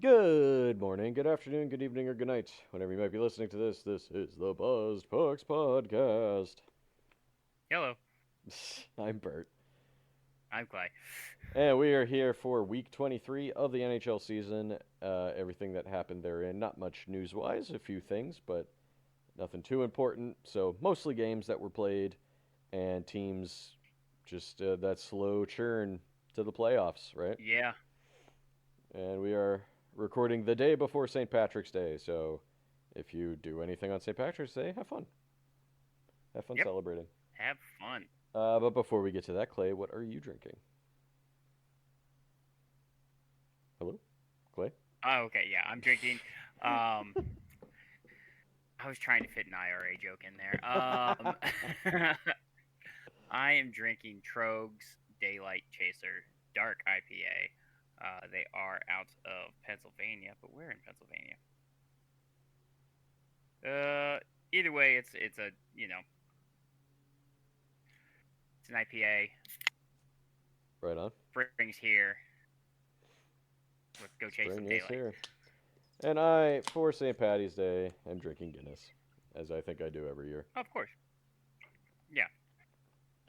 Good morning, good afternoon, good evening, or good night. Whenever you might be listening to this is the Buzzed Pucks Podcast. Hello, I'm Bert. I'm Clay. And we are here for week 23 of the NHL season. Everything that happened therein, not much news wise, a few things, but nothing too important. So, mostly games that were played and teams just that slow churn to the playoffs, right? Yeah, And we are recording the day before St. Patrick's Day, so if you do anything on St. Patrick's Day, have fun. Have fun yep, celebrating. have fun. But before we get to that, Clay, what are you drinking? Hello? Clay? Oh, okay, yeah, I'm drinking. Um, I was trying to fit an IRA joke in there. I am drinking Trogs Daylight Chaser Dark IPA. They are out of Pennsylvania, but where in Pennsylvania? Uh, Either way, it's a it's an IPA. Right on. Spring's here. Let's go chase some Spring is daylight. here. And I, for St. Patty's Day, am drinking Guinness, as I think I do every year. Of course, yeah.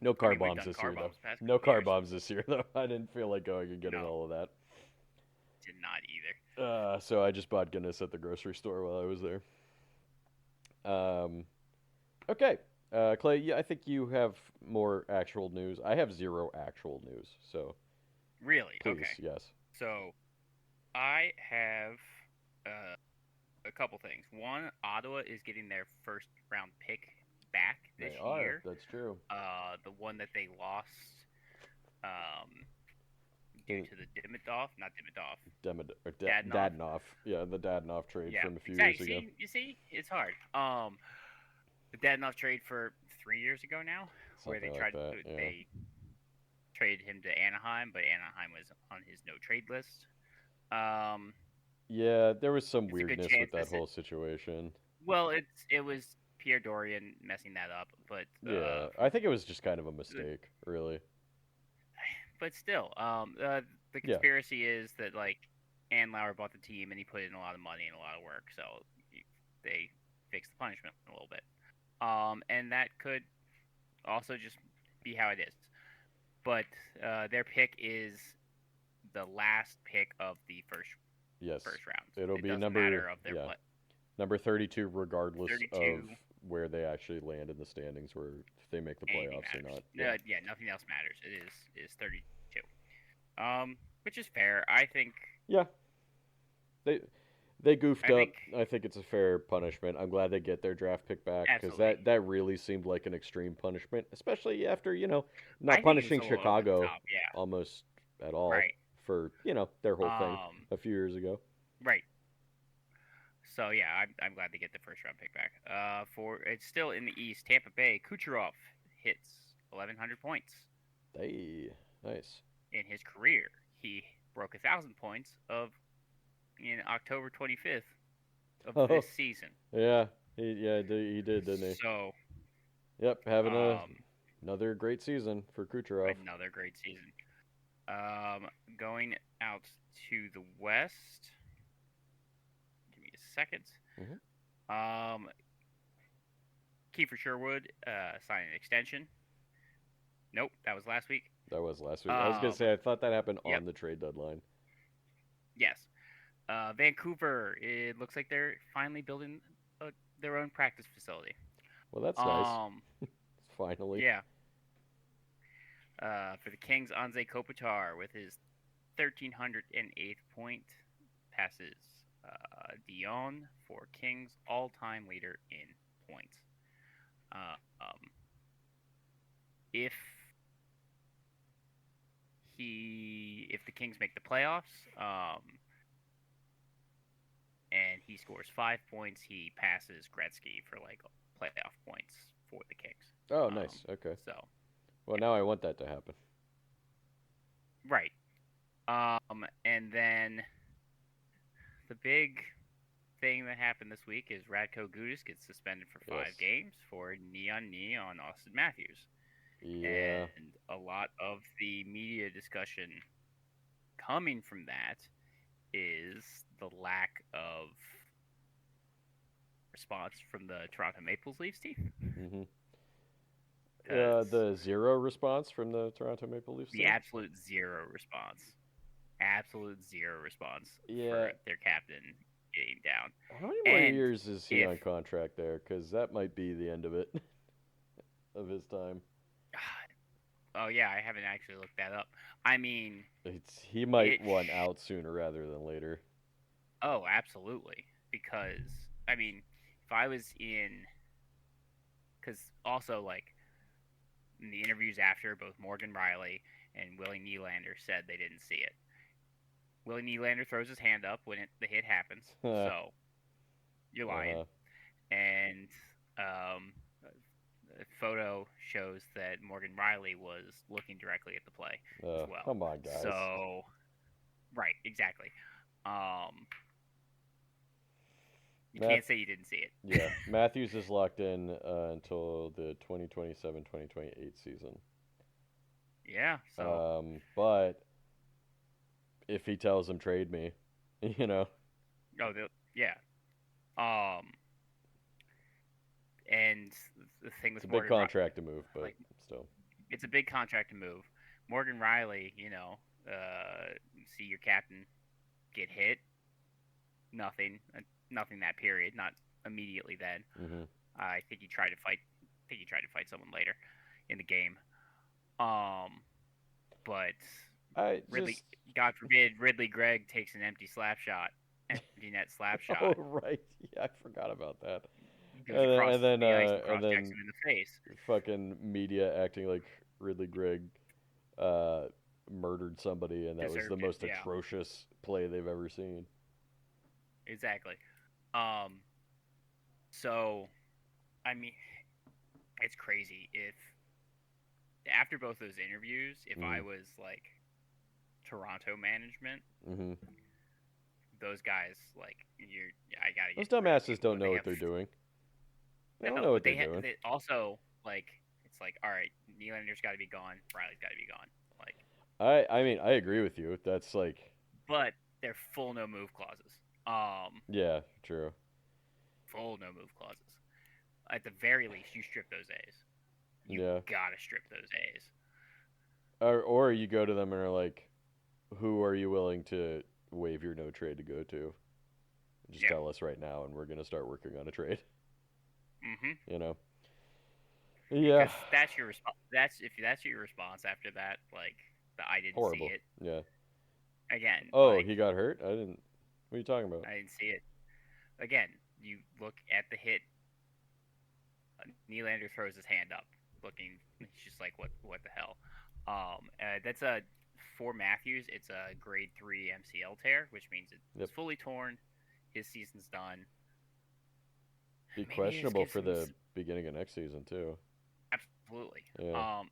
No I car mean, we've bombs done this car year, though. bombs past No couple car years. bombs this year, though. I didn't feel like going and getting No, all of that. did not either. So I just bought Guinness at the grocery store while I was there. Um, okay. Clay, yeah, I think you have more actual news. I have zero actual news, so Really? please, Okay. yes. So I have uh, a couple things. One, Ottawa is getting their first round pick back this They are. year. That's true. The one that they lost um, due In to the Dimidov, not Dimidov, Dadnov. Dadnoff. Yeah, the Dadnoff trade Yeah, from a few years exactly. ago. You see, it's hard. The Dadnov trade for 3 years ago now, where Something like that. Yeah. they traded him to Anaheim, but Anaheim was on his no trade list. Um, Yeah, there was some it's a good weirdness with chance that whole situation. Well, it was Pierre Dorian messing that up, Yeah, I think it was just kind of a mistake, really. but still, the Yeah. conspiracy is that like Ann Lauer bought the team and he put in a lot of money and a lot of work, so they fixed the punishment a little bit. And that could also just be how it is. But their pick is the last pick of the Yes. first round. It'll It be doesn't number matter of their yeah, number 32 regardless of 32. where they actually land in the standings where if they make the Anything playoffs or matters. not. Yeah. Yeah, nothing else matters. It is 32. Which is fair. I think. Yeah. They they goofed I up. think I think it's a fair punishment. I'm glad they get their draft pick back because absolutely. that really seemed like an extreme punishment, especially after not I think it was punishing a little over the Chicago top. Yeah. almost at all Right. for their whole thing Um. a few years ago. Right. So yeah, I'm glad they get the first round pick back. For it's still in the East. Tampa Bay. Kucherov hits 1,100 points Hey, nice. in his career. He broke 1,000 points of in October 25th of Oh this season. yeah, he did, didn't he? So Yep, having um, another great season for Kucherov. another great season. Going out to the West. Give me a second. Hmm. Um, Kiefer Sherwood signed an extension. Nope, that was last week. That was last week. I was gonna Um, say I thought that happened yep, on the trade deadline. yes. Vancouver. It looks like they're finally building their own practice facility. Well, that's nice. Um, Finally. yeah. For the Kings, Anze Kopitar with his 1,308th point passes Dion for Kings all-time leader in points. Uh, um, if if the Kings make the playoffs, and he scores 5 points, he passes Gretzky for like playoff points for the Kings. Oh, nice. Okay. So Well, yeah, now I want that to happen. right. And then the big thing that happened this week is Radko Gudas gets suspended for Yes. 5 games for knee on Austin Matthews. Yeah. And a lot of the media discussion coming from that is the lack of response from the Toronto Maple Leafs team. Mm-hmm. Because The zero response from the Toronto Maple Leafs the team. absolute zero response. Absolute zero response Yeah. for their captain getting down. How many more And years is he if on contract there? Because that might be the end of it, of his time. oh yeah, I haven't actually looked that up. I mean, He might it. want out sooner rather than later. Oh, absolutely. Because I mean, if I was in, because also like in the interviews after, both Morgan Riley and Willie Nylander said they didn't see it. Willie Nylander throws his hand up when the hit happens, so you're lying. Uh-huh. And a photo shows that Morgan Riley was looking directly at the play as well. Come on, guys. So, right, exactly. You can't say you didn't see it. Yeah, Matthews is locked in until the 2027-2028 season. Yeah, so. But if he tells him trade me, you know. Oh, yeah. Um, and the thing with It's a big contract to move, but like, still. it's a big contract to move. Morgan Riley, see your captain get hit. Nothing that period. Not immediately then. Mm-hmm. I think he tried to fight. I think he tried to fight someone later in the game. But Ridley, God forbid, Ridley Gregg takes an empty net slap shot. Oh right, yeah, I forgot about that. And then Jackson in the face. Fucking media acting like Ridley Gregg murdered somebody, and that was the most atrocious play they've ever seen. Exactly. So, I mean, it's crazy. If after both those interviews, if I was like Toronto management, those guys I gotta. Those dumbasses don't know what they're doing. They don't know what they're doing. Also, like, it's like, all right, Nylander's got to be gone. Riley's got to be gone. Like, I mean, I agree with you. That's like. But they're full no move clauses. Yeah, true. Full no move clauses. At the very least, you strip those A's. You gotta strip those A's. Or you go to them and are like, who are you willing to waive your no trade to go to? Just tell us right now, and we're gonna start working on a trade. Mm-hmm. You know. Yeah. Because that's your response. If that's your response after that, like I didn't Horrible. see it. Yeah. Again. Oh, he got hurt? I didn't. What are you talking about? I didn't see it. Again, you look at the hit. Nylander throws his hand up, looking. He's just like, what the hell? That's for Matthews. It's a grade 3 MCL tear, which means it's fully torn. His season's done. Be questionable for the beginning of next season too. Absolutely. Yeah.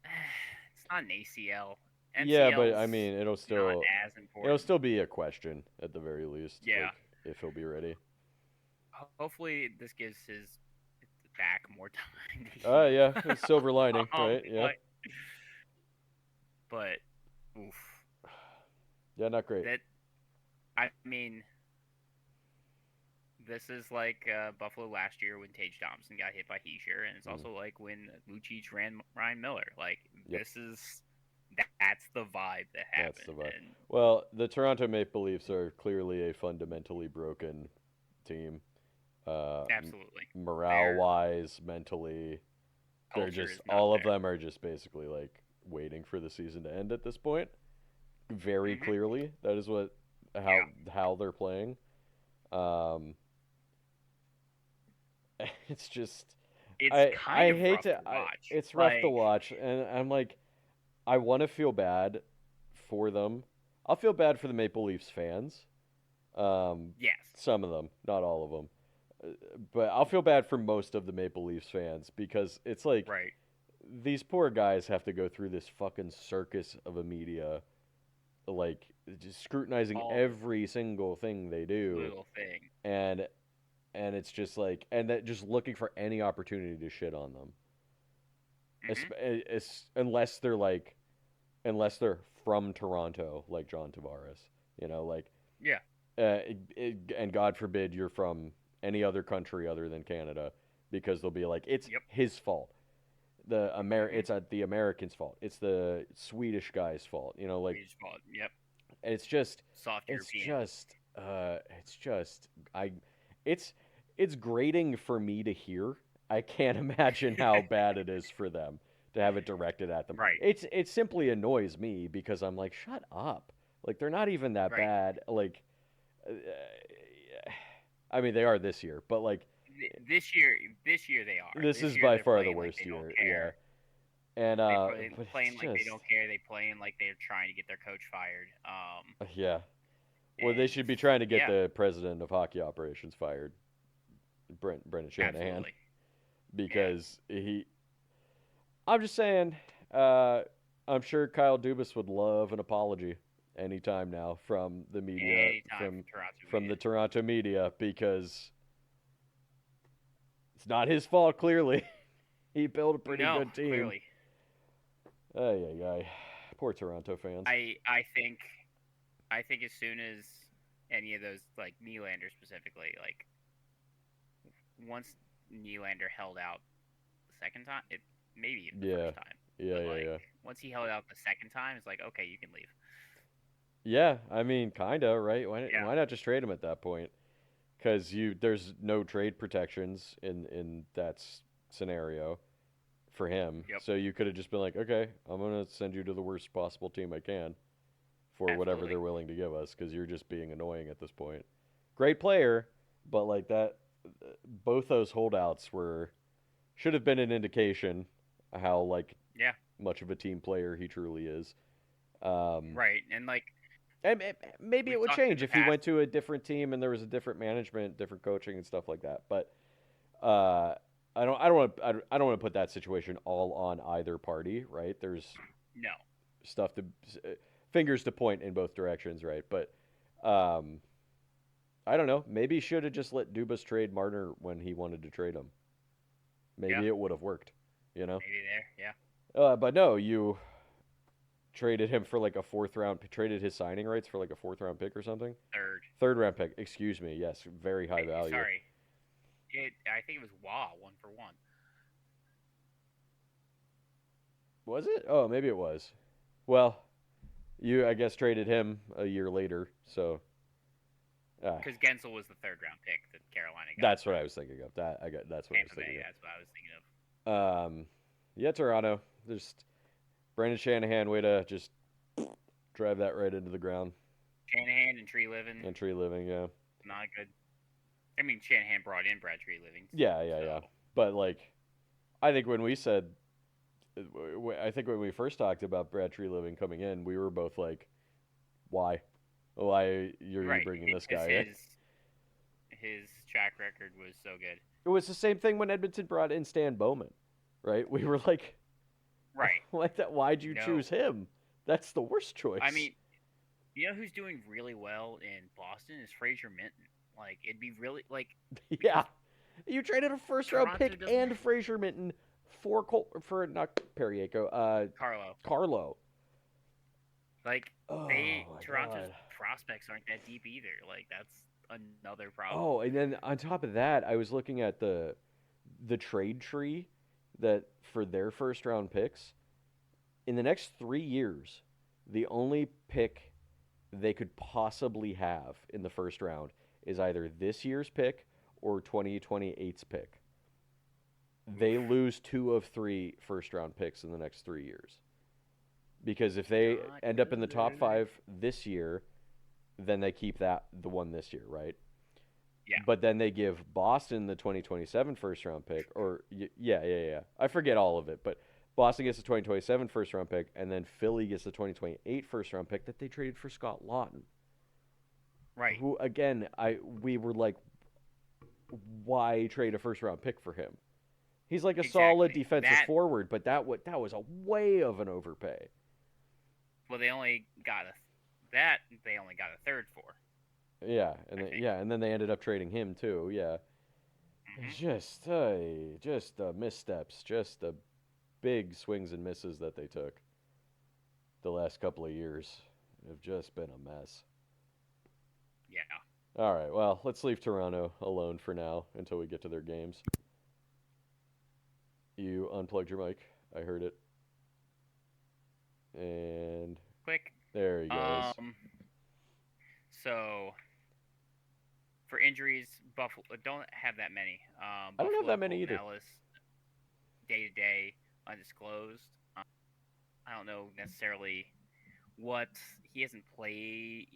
It's not an ACL. Yeah, but I mean, it'll still not as important. It'll still be a question at the very least. Yeah. Like, if he'll be ready. Hopefully, this gives his back more time. Yeah, silver lining, right? Yeah. But oof. Yeah, not great. I mean, this is like Buffalo last year when Tage Thompson got hit by Heischer, and it's also like when Lucic ran Ryan Miller. Like, that's the vibe that happened. That's the vibe. Well, the Toronto Maple Leafs are clearly a fundamentally broken team. Absolutely. Morale-wise, mentally, they're just all of them are just basically like waiting for the season to end at this point. Very clearly, that is how they're playing. It's just I hate to watch. It's rough to watch, and I'm like, I want to feel bad for them. I'll feel bad for the Maple Leafs fans. Yes, some of them, not all of them. But I'll feel bad for most of the Maple Leafs fans because it's like these poor guys have to go through this fucking circus of a media, like just scrutinizing every single thing they do, little thing, and it's just like that just looking for any opportunity to shit on them, unless they're from Toronto, like John Tavares, like and God forbid you're from any other country other than Canada, because they'll be like, it's Yep. his fault. Mm-hmm. It's the Americans' fault. It's the Swedish guy's fault. You know, like We just call it. Yep. it's just, Soft it's European. just, it's just, I, it's, it's grating for me to hear. I can't imagine how bad it is for them to have it directed at them. Right. It simply annoys me because I'm like, shut up. Like they're not even that Right. bad. Like, uh, I mean, they are this year, but like This year they are. this This is year by they're far the playing like worst they don't year. Yeah, care. and They play but it's playing like they just, don't care. They playing like they're trying to get their coach fired. yeah. Well, they And should be trying to get yeah, the president of hockey operations fired, Brendan Shanahan, absolutely. Yeah. because he. I'm just saying. Uh, I'm sure Kyle Dubas would love an apology anytime now from the media, Anytime from Toronto from media. the Toronto media, because it's not his fault. Clearly, he built a pretty No, good team. clearly. Ay ay ay. Poor Toronto fans. I think as soon as any of those like Nylander specifically, like once Nylander held out the second time, it maybe even the Yeah, first time, yeah, but yeah, like yeah. once he held out the second time, it's like okay, you can leave. Yeah, I mean, kinda, right? Yeah. Why not just trade him at that point? Because there's no trade protections in that scenario for him. Yep. So you could have just been like, okay, I'm gonna send you to the worst possible team I can for whatever Absolutely. they're willing to give us, because you're just being annoying at this point. Great player, but like that, both those holdouts were should have been an indication how like Yeah. much of a team player he truly is. Um, Right. And like and maybe it we've would talked in change the if he past. went to a different team and there was a different management, different coaching, and stuff like that. But uh, I don't want to put that situation all on either party, right? There's No. stuff to fingers to point in both directions, right? But um, I don't know. Maybe he should have just let Dubas trade Marner when he wanted to trade him. Yeah. Maybe it would have worked, you know. Maybe there. Yeah. But no, you traded him for like a fourth round, traded his signing rights for like a fourth round pick or something. Third. Third round pick, excuse me. Yes, very high value. Sorry. It. I think it was Wah 1 for 1. Was it? Oh, maybe it was. Well, you I guess traded him a year later, so uh, Because Gensel was the third round pick that Carolina got that's what from I was thinking of. That's what I was Tampa Bay. thinking That's what I was thinking of. of. Yeah, Toronto. Just Brandon Shanahan way to just drive that right into the ground. Shanahan and Tree Living, And tree living, yeah. not good. I mean, Shanahan brought in Brad Tree Living, Yeah, yeah, so yeah. But like, I think when we said, I think when we first talked about Brad Tree Living coming in, we were both like, why? Why are you right bringing this because guy in? his track record was so good. It was the same thing when Edmonton brought in Stan Bowman, right? We were like, Right. like that. Why'd you choose No. him? That's the worst I choice. mean, you know who's doing really well in Boston is Fraser Minton. Like it'd be really like Yeah, because you traded a first round Toronto pick doesn't and Fraser Minton for not Perrieko, Carlo. Carlo. Like Oh my Toronto's god. prospects aren't that deep either. Like that's another problem. Oh, and then on top of that, I was looking at the trade tree that for their first round picks in the next 3 years, the only pick they could possibly have in the first round is either this year's pick or 2028's pick. They Oof. lose two of three first round picks in the next 3 years. Because if they Not end up in the top good. five this year, then they keep the one this year, right? Yeah. But then they give Boston the 2027 first round pick, or yeah. I forget all of it, but Boston gets the 2027 first round pick, and then Philly gets the 2028 first round pick that they traded for Scott Lawton, Right. who again we were like, why trade a first round pick for him? He's like a solid Exactly. defensive That forward, but that was a way of an overpay. well, they only got a that they only got a third for. Yeah, I think. and then they ended up trading him too. Yeah, Hmm. just missteps, just the big swings and misses that they took the last couple of years have just been a mess. Yeah. All right, well, let's leave Toronto alone for now until we get to their games. You unplugged your mic. I heard it. And Quick. there he goes. So for injuries, Buffalo don't have that many. I don't have Buffalo, that many Colton either. Ellis, day to day, undisclosed. I don't know necessarily what he hasn't played.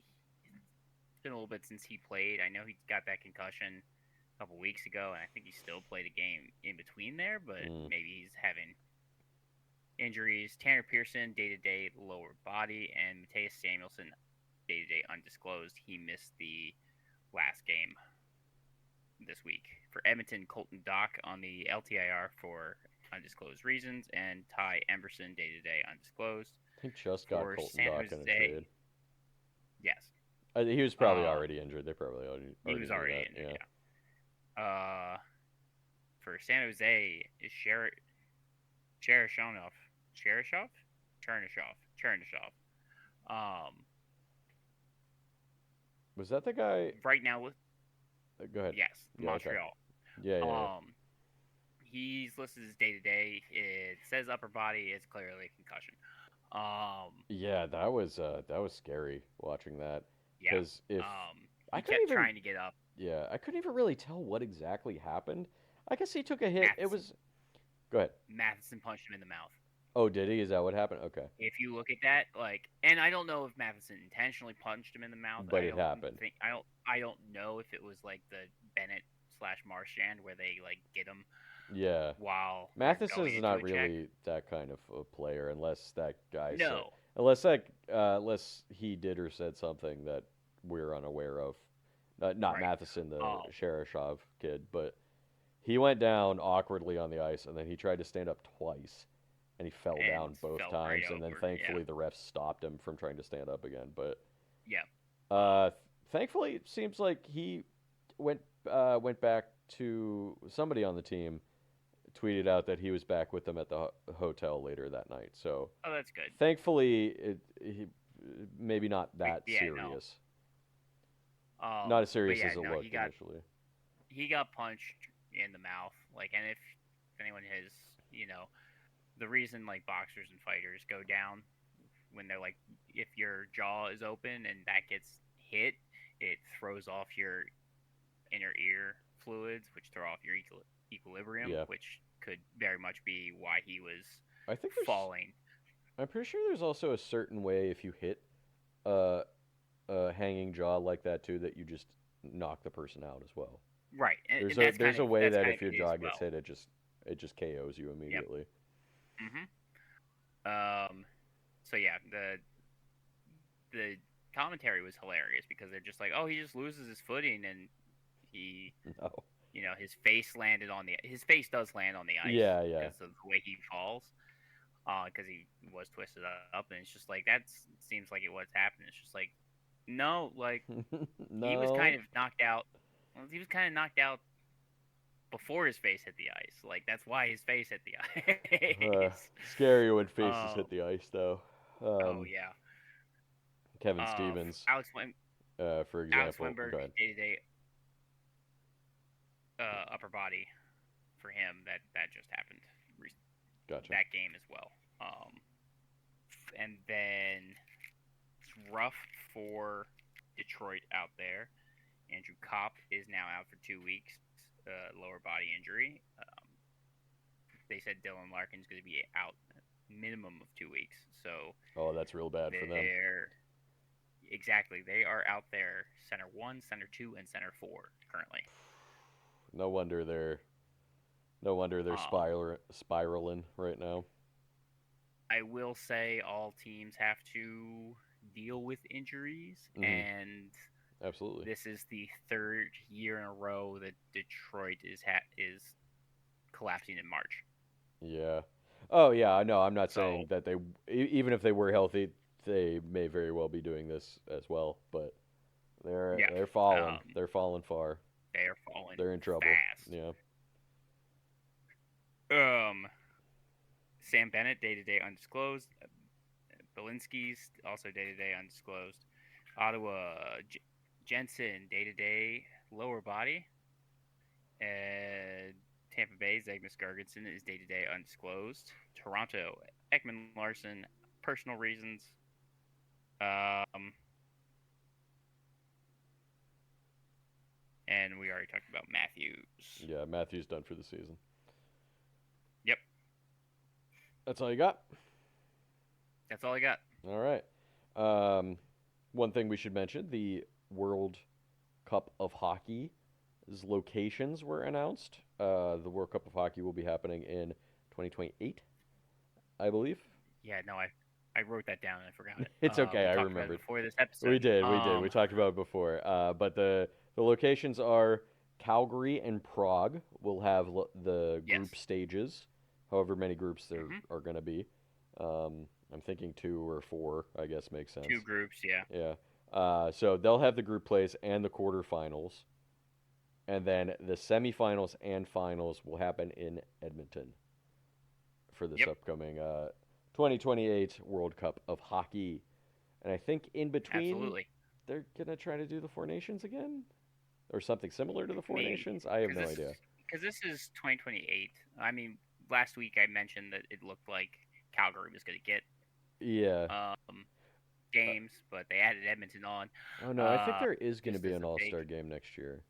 It's been a little bit since he played. I know he got that concussion a couple weeks ago, and I think he still played a game in between there, but Mm. maybe he's having injuries. Tanner Pearson, day to day, lower body, and Mateus Samuelson, day to day, undisclosed. He missed the last game this week. For Edmonton, Colton Dock on the LTIR for undisclosed reasons, and Ty Emberson, day to day, undisclosed. He just got For Colton San Dock in a Jose, trade. yes, He was probably already injured. They probably already he was knew already that. injured. Yeah. For San Jose is Cherishov, Chernishoff. Was that the guy? Right now with Go ahead. yes, Yeah. Okay. Montreal. Yeah. He's listed as day to day. It says upper body. It's clearly a concussion. Yeah, that was scary watching that. Yeah. Because if He I couldn't kept even, trying to get up. yeah, I couldn't even really tell what exactly happened. I guess he took a hit. It Matheson. was. Go ahead. Matheson punched him in the mouth. Oh, did he? Is that what happened? Okay. If you look at that, and I don't know if Matheson intentionally punched him in the mouth, But it happened. I don't know if it was like the Bennett / Marchand where they get him. Yeah. While Matheson is not really that kind of a player unless that guy. No. Unless he did or said something that we're unaware of. Not right. Matheson, the Cherishov kid, but he went down awkwardly on the ice, and then he tried to stand up twice, and he fell down both times, and then thankfully the refs stopped him from trying to stand up again. But yeah, thankfully it seems like he went back to somebody on the team. Tweeted out that he was back with them at the hotel later that night. So that's good. Thankfully, maybe not that serious. No. Not as serious as it looked initially. He got punched in the mouth. And if anyone has, the reason boxers and fighters go down when they're if your jaw is open and that gets hit, it throws off your inner ear fluids, which throw off your equilibrium, which could very much be why he was falling. I'm pretty sure there's also a certain way if you hit a hanging jaw like that too that you just knock the person out as well. Right. There's a way that if your jaw gets hit, it just KOs you immediately. Yep. So yeah, the commentary was hilarious because they're just oh, he just loses his footing and he. No. His face does land on the ice. Yeah. Because of the way he falls. Because he was twisted up, and it's just that seems like it was happening. It's just no, no. He was kind of knocked out. He was kind of knocked out before his face hit the ice. That's why his face hit the ice. Scary when faces hit the ice, though. Oh yeah. Kevin Stevens. Alex for example. Alex Wimberg, day-to-day upper body for him. That just happened. Gotcha. That game as well. And then it's rough for Detroit out there. Andrew Kopp is now out for 2 weeks, lower body injury. They said Dylan Larkin's going to be out minimum of 2 weeks. So that's real bad for them. Exactly. They are out there center 1, center 2, and center 4 currently. No wonder they're spiraling right now. I will say all teams have to deal with injuries, and absolutely, this is the third year in a row that Detroit is collapsing in March. Yeah. Oh yeah. No, I'm not saying that they even if they were healthy, they may very well be doing this as well. But they're falling. They're falling far. They are falling. They're in trouble. Fast. Yeah. Sam Bennett, day-to-day undisclosed. Belinsky's also day-to-day undisclosed. Ottawa, Jensen, day-to-day lower body. Tampa Bay's Agnes Gargitson is day-to-day undisclosed. Toronto, Ekman Larson, personal reasons. And we already talked about Matthews. Yeah, Matthews done for the season. Yep. That's all you got? That's all I got. All right. One thing we should mention, the World Cup of Hockey's locations were announced. The World Cup of Hockey will be happening in 2028, I believe. Yeah, no, I wrote that down and I forgot it. It's okay, I remembered. Before this episode. We did. We talked about it before. But the locations are Calgary and Prague will have the group stages, however many groups there are going to be. I'm thinking 2 or 4, I guess makes sense. 2 groups, yeah. Yeah. So they'll have the group plays and the quarterfinals. And then the semifinals and finals will happen in Edmonton for this upcoming 2028 World Cup of Hockey. And I think in between, they're going to try to do the Four Nations again? Or something similar to the Four Nations? I have no idea. Because this is 2028. I mean, last week I mentioned that it looked like Calgary was going to get games, but they added Edmonton on. Oh, no, I think there is going to be an All-Star game next year.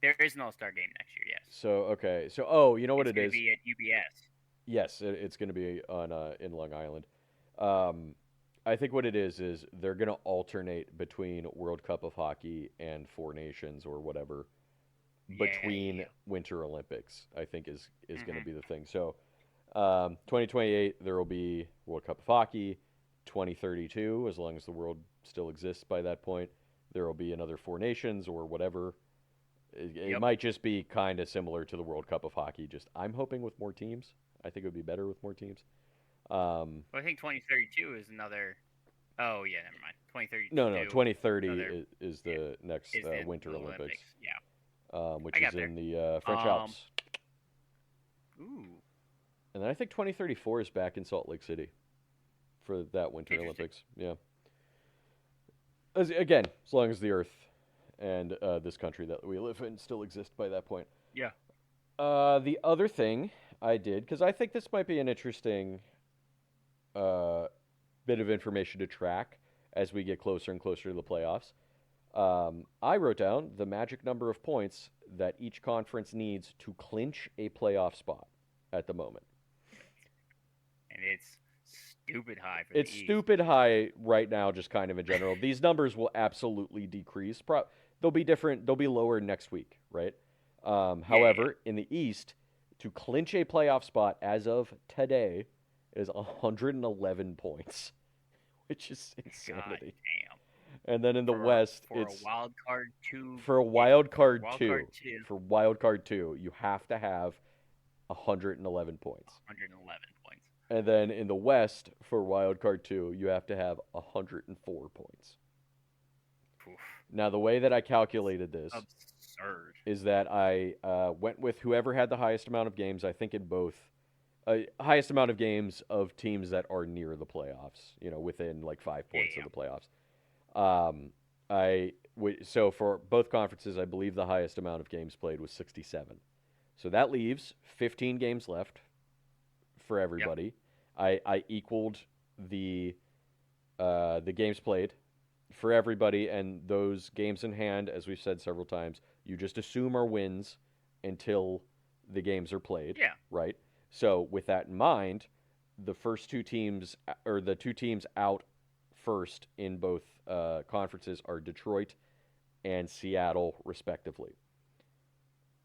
There is an All-Star game next year, yes. So, okay. So, you know what it is? It's going to be at UBS. Yes, it's going to be in Long Island. I think what it is they're going to alternate between World Cup of Hockey and Four Nations or whatever between Winter Olympics, I think is going to be the thing. So, 2028, there will be World Cup of Hockey. 2032, as long as the world still exists by that point, there will be another Four Nations or whatever. It might just be kind of similar to the World Cup of Hockey. Just I'm hoping with more teams. I think it would be better with more teams. Well, I think 2032 is another. Oh yeah, never mind. 2032. No, 2030 is the next Winter Olympics. Yeah. Which is in the French Alps. Ooh. And then I think 2034 is back in Salt Lake City for that Winter Olympics. Yeah. As long as the Earth and this country that we live in still exist by that point. Yeah. The other thing I did, because I think this might be an interesting bit of information to track as we get closer and closer to the playoffs. I wrote down the magic number of points that each conference needs to clinch a playoff spot at the moment. And it's stupid high for It's stupid high right now, just kind of in general. These numbers will absolutely decrease. They'll be different. They'll be lower next week, right? However, in the East, to clinch a playoff spot as of today is 111 points, which is insanity. God damn. And then in the West, it's a wild card 2. For a wild card 2. For wild card 2, you have to have 111 points. 111 points. And then in the West, for wild card 2, you have to have 104 points. Oof. Now, the way that I calculated this absurd is that I went with whoever had the highest amount of games, I think in both, highest amount of games of teams that are near the playoffs, within like 5 points of the playoffs. So for both conferences, I believe the highest amount of games played was 67. So that leaves 15 games left for everybody. Yep. I equaled the games played for everybody, and those games in hand, as we've said several times, you just assume are wins until the games are played. Yeah. Right? So with that in mind, the first two teams, or the two teams out first in both conferences are Detroit and Seattle, respectively.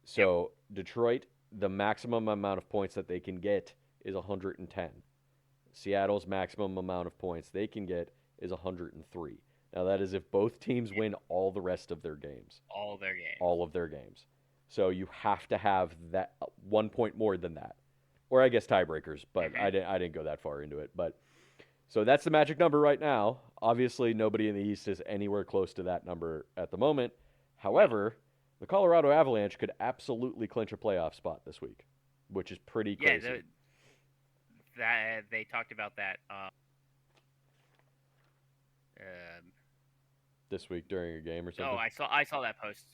So Detroit, the maximum amount of points that they can get is 110. Seattle's maximum amount of points they can get is 103. Now, that is if both teams win all the rest of their games. All their games. All of their games. So you have to have that 1 point more than that. Or I guess tiebreakers, but I didn't go that far into it. But so that's the magic number right now. Obviously, nobody in the East is anywhere close to that number at the moment. However, the Colorado Avalanche could absolutely clinch a playoff spot this week, which is pretty crazy. Yeah, they talked about that this week during a game or Oh, something? I saw that post.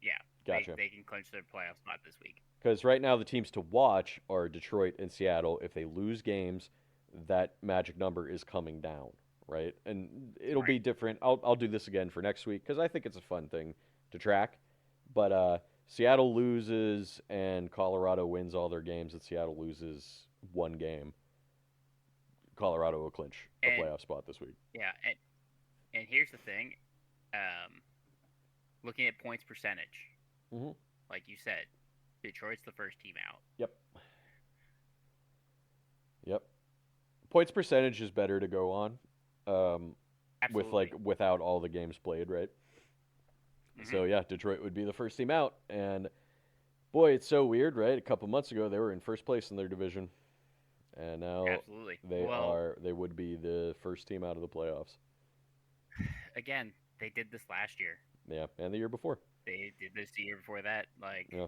Yeah, Gotcha. they can clinch their playoff spot this week. Because right now the teams to watch are Detroit and Seattle. If they lose games, that magic number is coming down, right? And it'll Right. be different. I'll do this again for next week because I think it's a fun thing to track. But Seattle loses and Colorado wins all their games, and Seattle loses one game. Colorado will clinch a And playoff spot this week. yeah, and here's the thing. Um, Looking at points percentage, Mm-hmm. like you said, Detroit's the first team out. Yep. Yep. Points percentage is better to go on, with Absolutely. without all the games played, right? Hmm. So yeah, Detroit would be the first team out, and boy, it's so weird, right? A couple months ago, they were in first place in their division, and now Absolutely. Well, they would be the first team out of the playoffs. again, they did this last year. Yeah, and the year before. They did this the year before that. Like Yeah.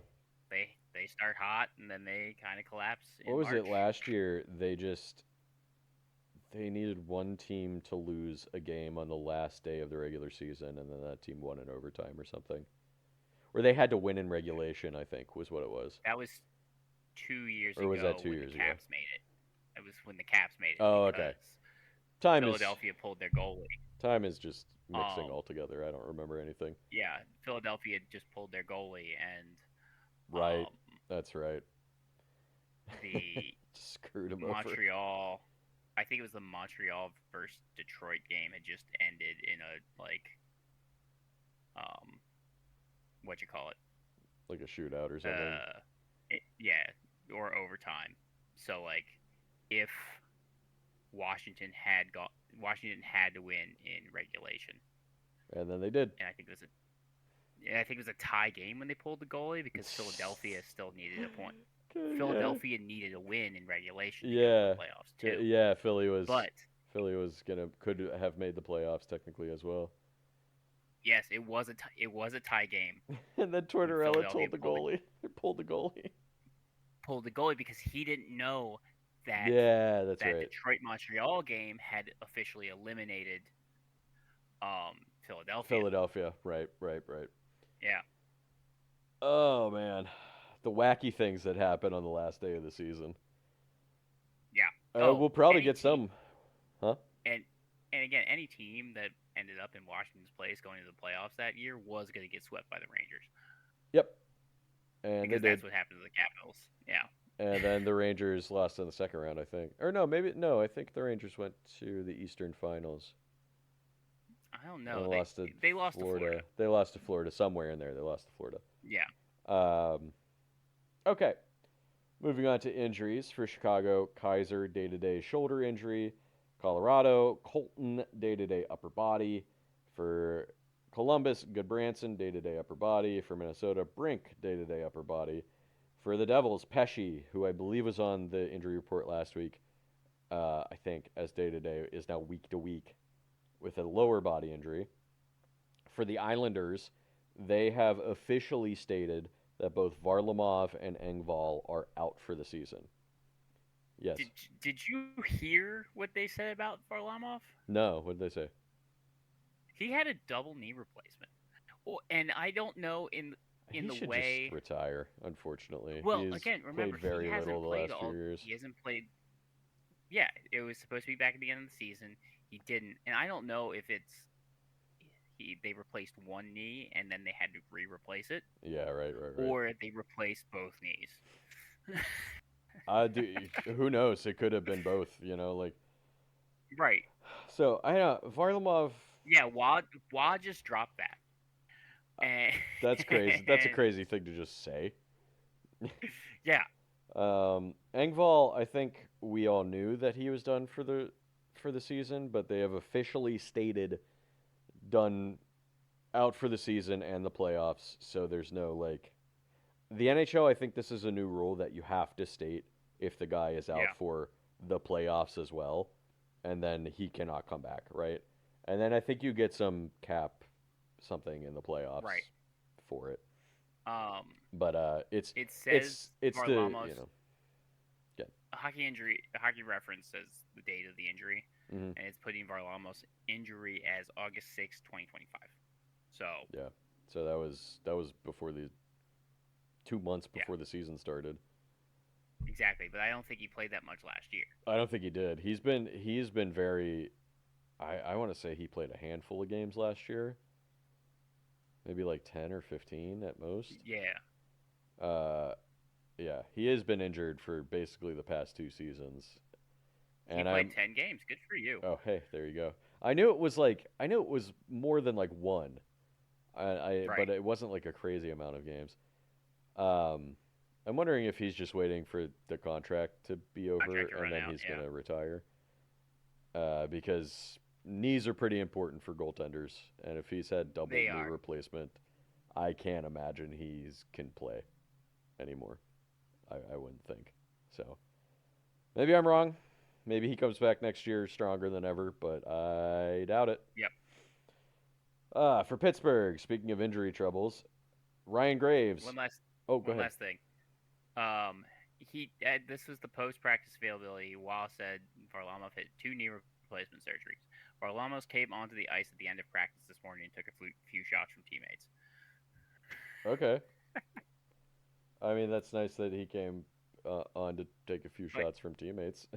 they start hot and then they kind of collapse What in was it March. last year? They needed one team to lose a game on the last day of the regular season, and then that team won in overtime or something. Or they had to win in regulation, I think, was what it was. That was 2 years Or was that ago two when the years ago? Caps made it. It was when the Caps made it Oh, okay. because Time is Philadelphia pulled their goalie. time is just mixing Um, altogether. I don't remember anything. yeah, Philadelphia just pulled their goalie, and Right. um, That's right. the Screwed him over. Montreal. I think it was the Montreal versus Detroit game had just ended in a um, what you call it? Like a shootout or something. Yeah, or overtime. So like, if Washington had to win in regulation, And then they did. and I think it was a tie game when they pulled the goalie because Philadelphia still needed a point. Yeah. Philadelphia needed a win in regulation to get into Yeah. the playoffs too. Yeah, But Philly was gonna could have made the playoffs technically as well. yes, it was a tie game And then when Tortorella Philadelphia told the goalie, pulled the goalie. pulled the goalie because he didn't know that Yeah, that's that right. Detroit Montreal game had officially eliminated Philadelphia. Philadelphia. Right, right, right. Yeah, Oh man, the wacky things that happen on the last day of the season. yeah. Oh, We'll probably any get team some, huh? and and again, any team that ended up in Washington's place going to the playoffs that year was going to get swept by the Rangers Yep, and they because did. that's what happened to the Capitals. Yeah. And then the Rangers lost in the second round, I think. Or no, maybe no. I think the Rangers went to the Eastern Finals I don't and know. They lost to they lost to Florida. Florida. They lost to Florida somewhere in there. They lost to Florida. Yeah. Um, okay, moving on to injuries for Chicago. Kaiser day-to-day shoulder injury. Colorado Colton day-to-day upper body. For Columbus, Goodbranson day-to-day upper body. For Minnesota, Brink day-to-day upper body. For the Devils, Pesci, who I believe was on the injury report last week, I think, as day to day, is now week to week with a lower body injury. For the Islanders, they have officially stated that both Varlamov and Engvall are out for the season. Yes. Did you hear what they said about Varlamov? No, what did they say? He had a double knee replacement. Well, and I don't know in He the should way. just retire, unfortunately. Well, He's again, played remember very little the last few years. He hasn't played. Yeah, it was supposed to be back at the end of the season. He didn't, and I don't know if they replaced one knee and then they had to re-replace it, Yeah, right, right, right. or they replaced both knees. Do, who knows? It could have been both, like. Right. So, I know, Varlamov. Yeah. Wad just dropped that. And That's crazy. That's a crazy thing to just say. yeah. Engvall, I think we all knew that he was done for the season, but they have officially stated done out for the season and the playoffs. So there's no the NHL. I think this is a new rule that you have to state if the guy is out Yeah. for the playoffs as well, and then he cannot come back, right? And then I think you get some cap something in the playoffs Right. for it. Um. But it's It says it's the Varlamov's yeah. a hockey injury. A hockey reference says the date of the injury. Hmm. and it's putting Varlamo's injury as August 6, 2025. So Yeah. So that was before the 2 months yeah, before the season started. exactly. But I don't think he played that much last year. I don't think he did. He's been very. I want to say he played a handful of games last year, maybe like 10 or 15 at most. Yeah, Uh, yeah, he has been injured for basically the past 2 seasons, he and played I'm. 10 games. Good for you. Oh, hey, there you go. I knew it was more than like one. But Right. it wasn't like a crazy amount of games. Um, I'm wondering if he's just waiting for the contract to be over Contract to and run then out. he's Yeah, gonna retire. Because knees are pretty important for goaltenders, and if he's had double they knee are. replacement, I can't imagine he's can play anymore. I wouldn't think. So maybe I'm wrong. Maybe he comes back next year stronger than ever, but I doubt it. Yep. For Pittsburgh, speaking of injury troubles, Ryan Graves. One last Oh, go one ahead. last thing. This was the post practice availability. Wall said Varlamov hit 2 knee replacement surgeries. Varlamov came onto the ice at the end of practice this morning and took a few shots from teammates. Okay. I mean, that's nice that he came on to take a few Like, shots from teammates.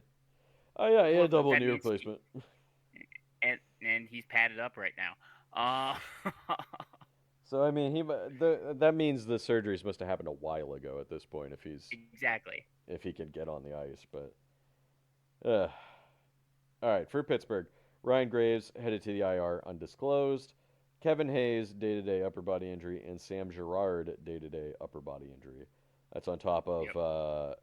Oh yeah, he well, had double that knee means replacement. and he's padded up right now. So I mean, that means the surgeries must have happened a while ago at this point Exactly. if he can get on the ice. But uh, all right, for Pittsburgh, Ryan Graves headed to the IR undisclosed. Kevin Hayes day-to-day upper body injury, and Sam Girard day-to-day upper body injury. That's on top of Yep.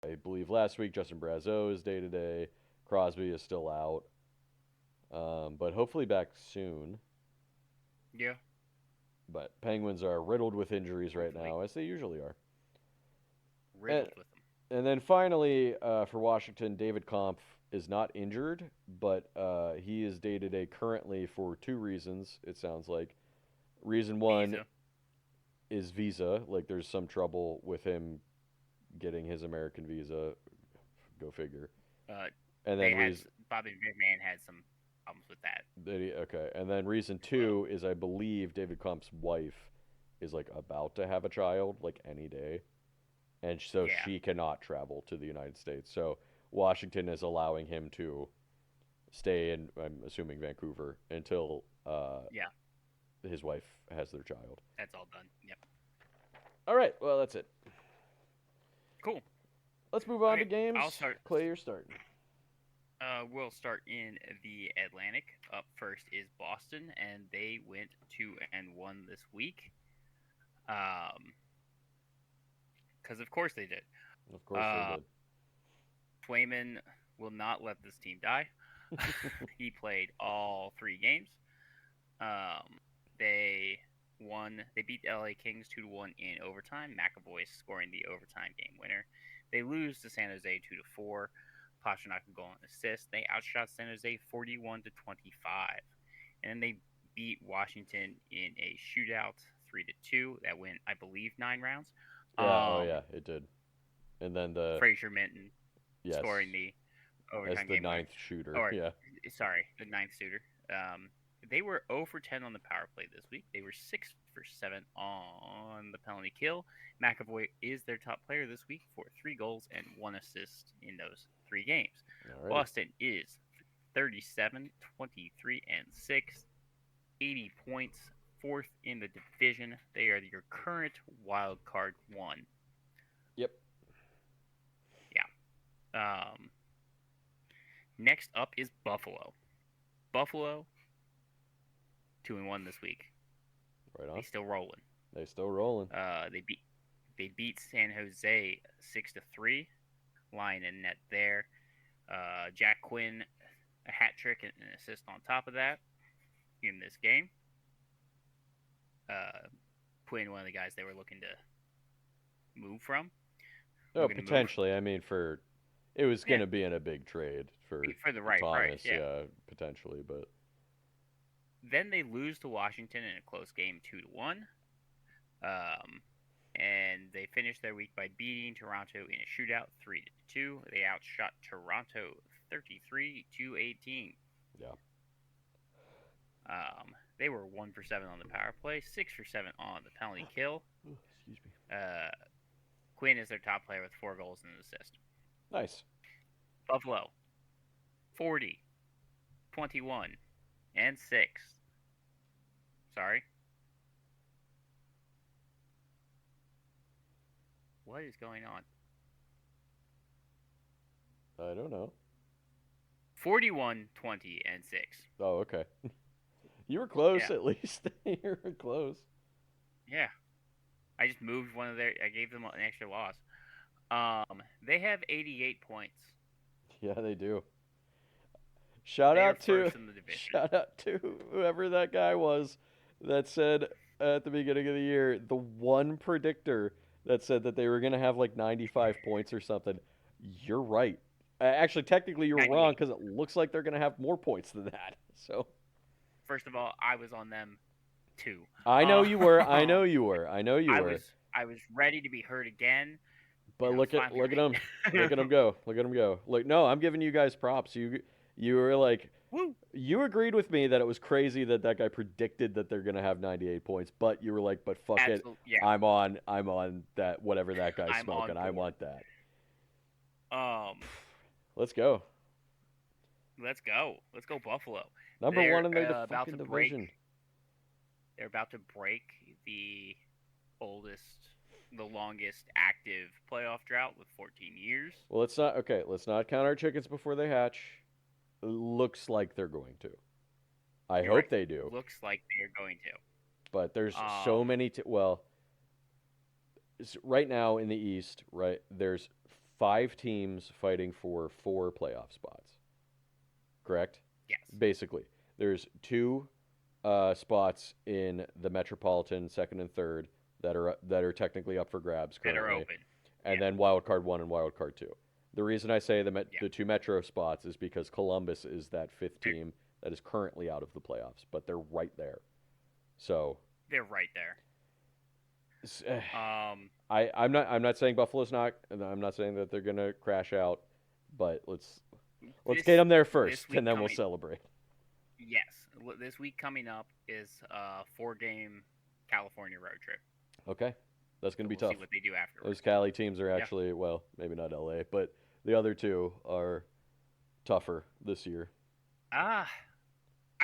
I believe last week Justin Brazeau is day-to-day. Crosby is still out, but hopefully back soon. Yeah. But Penguins are riddled with injuries right Hopefully now, as they usually are. And, riddled with them. and then finally, for Washington, David Kampf is not injured, but he is day to day currently for two reasons, it sounds like. Reason one Visa. is visa. Like, there's some trouble with him getting his American visa. Go figure. Uh, And they then had reason. Bobby McMahon had some problems with that Okay. And then reason as well. two is I believe David Kampf's wife is like about to have a child, like any day. And so Yeah. she cannot travel to the United States. So Washington is allowing him to stay in, I'm assuming, Vancouver until Yeah. his wife has their child. That's all done. Yep. All right, well, that's it. Cool. Let's move on to Okay. I'll games. start. Clay, you're starting. We'll start in the Atlantic. Up first is Boston, and they went 2-1 this week. Because of course they did. Of course they Uh, did. Swayman will not let this team die. He played all 3 games. They won. They beat the LA Kings 2-1 in overtime. McAvoy scoring the overtime game winner. They lose to San Jose 2-4. Pastrnak goal and assist. They outshot San Jose 41-25, and then they beat Washington in a shootout 3-2. That went, I believe, 9 rounds. Yeah, oh yeah, it did. And then Fraser Minton yes, scoring the as overtime the game winner. ninth shooter. Or, Yeah. sorry, the ninth shooter. They were 0 for 10 on the power play this week. They were 6 for 7 on the penalty kill. McAvoy is their top player this week for 3 goals and 1 assist in those 3 games. Alrighty. Boston is 37, 23, and 6, 80 points, 4th in the division. They are your current wild card 1. Yep. Yeah. Next up is Buffalo. Buffalo 2-1 this week. Right on. They still rolling. They still rolling. They beat San Jose 6-3. Line and net there. Jack Quinn a hat trick and an assist on top of that in this game. Quinn, one of the guys they were looking to move from. Oh, potentially. I mean, it was going to Yeah. be in a big trade for the right Thomas. price. Yeah. Potentially, but Then they lose to Washington in a close game 2-1. And they finished their week by beating Toronto in a shootout 3-2. They outshot Toronto 33-18. Yeah. They were 1 for 7 on the power play, 6 for 7 on the penalty kill. Excuse me. Quinn is their top player with 4 goals and an assist. Nice. Buffalo, 40, 21, and 6. Sorry. What is going on? I don't know. 41, 20, and 6. Oh, okay. You were close Yeah. at least. You were close. Yeah. I just moved one of their. I gave them an extra loss. They have 88 points. Yeah, they do. Shout They are out to first in the division. shout out to whoever that guy was that said at the beginning of the year, the one predictor that said that they were going to have like 95 points or something. You're right. Actually, technically, you're wrong 98. because it looks like they're going to have more points than that. So First of all, I was on them too. I know you were. I know Um, you were. I know you were. I was ready to be hurt again. But and I was look at finally them. right. Look at them go. Look at them go. Look, no, I'm giving you guys props. You were like, Woo. you agreed with me that it was crazy that that guy predicted that they're gonna have 98 points, but you were like, but fuck it, Yeah. I'm on that whatever that guy's I'm smoking. I on want that. Let's go. Let's go. Let's go Buffalo. Number They're, one in their about fucking to break. division. They're about to break the longest active playoff drought with 14 years. Well, let's not count our chickens before they hatch. Looks like they're going to. I hope right. they do. Looks like they're going to. But there's so many. Right now in the East, right, there's 5 teams fighting for 4 playoff spots. Correct? Yes. Basically, there's 2 spots in the Metropolitan, second and third, that are technically up for grabs currently. That are open. And then Wild Card 1 and Wild Card 2. The reason I say the 2 Metro spots is because Columbus is that 5th team that is currently out of the playoffs, but they're right there. So they're right there. I'm not saying Buffalo's not. I'm not saying that they're gonna crash out, but let's get them there first, and then we'll celebrate. Yes, this week coming up is a 4-game California road trip. Okay, that's gonna be we'll tough. See what they do afterwards. Those Cali teams are actually well, maybe not LA, but the other 2 are tougher this year. I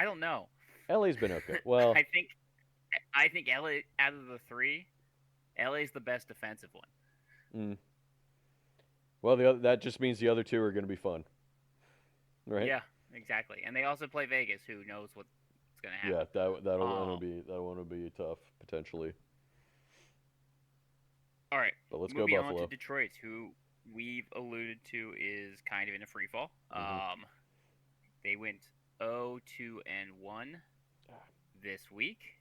don't know. LA's been okay. Well, I think LA out of the 3. LA's the best defensive one. Well, that just means the other 2 are going to be fun, right? Yeah, exactly. And they also play Vegas, who knows what's going to happen. Yeah, that one will be tough potentially. All right, but let's go Buffalo. Buffalo. On to Detroit, who we've alluded to is kind of in a free fall. Mm-hmm. They went 0-2-1 this week.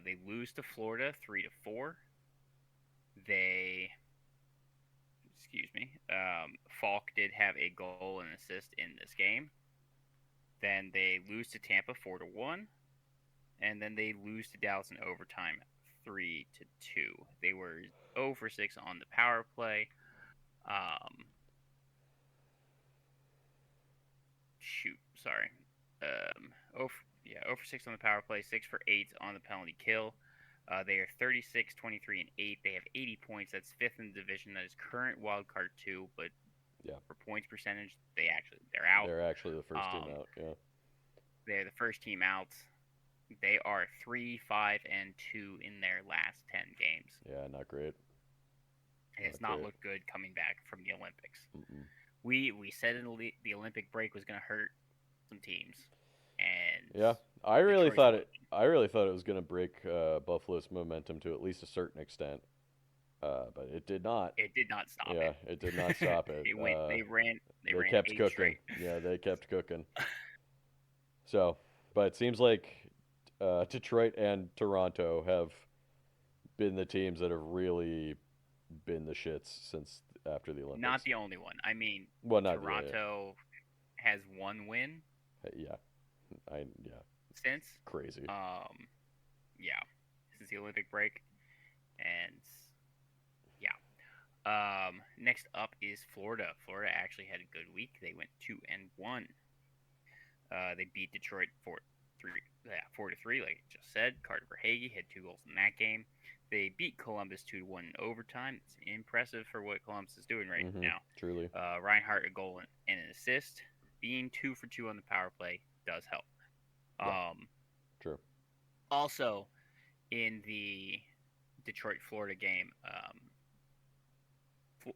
They lose to Florida 3-4. Falk did have a goal and assist in this game. Then they lose to Tampa 4-1, and then they lose to Dallas in overtime 3-2. They were 0 for 6 on the power play. 0 for 6 on the power play, 6 for 8 on the penalty kill. They are 36, 23, and 8. They have 80 points. That's 5th in the division. That is current wild card 2, but for points percentage, they're out. They're actually the first team out. Yeah, they're the first team out. They are 3, 5, and 2 in their last 10 games. Yeah, not great. It's not looked good coming back from the Olympics. Mm-mm. We said the Olympic break was going to hurt some teams, and yeah, I really thought it was going to break Buffalo's momentum to at least a certain extent, but it did not. It did not stop it. Yeah, it did not stop it. They kept cooking. Straight. Yeah, they kept cooking. So, but it seems like Detroit and Toronto have been the teams that have really been the shits since after the Olympics. Not the only one. I mean, Toronto has 1 win. Yeah. Since crazy. Since the Olympic break, and Next up is Florida. Florida actually had a good week. They went 2-1. They beat Detroit 4-3, like I just said. Carter Verhaeghe had 2 goals in that game. They beat Columbus 2-1 in overtime. It's impressive for what Columbus is doing right now. Truly. Reinhardt a goal and an assist. Being 2 for 2 on the power play does help. Yeah, true. Also, in the Detroit Florida game,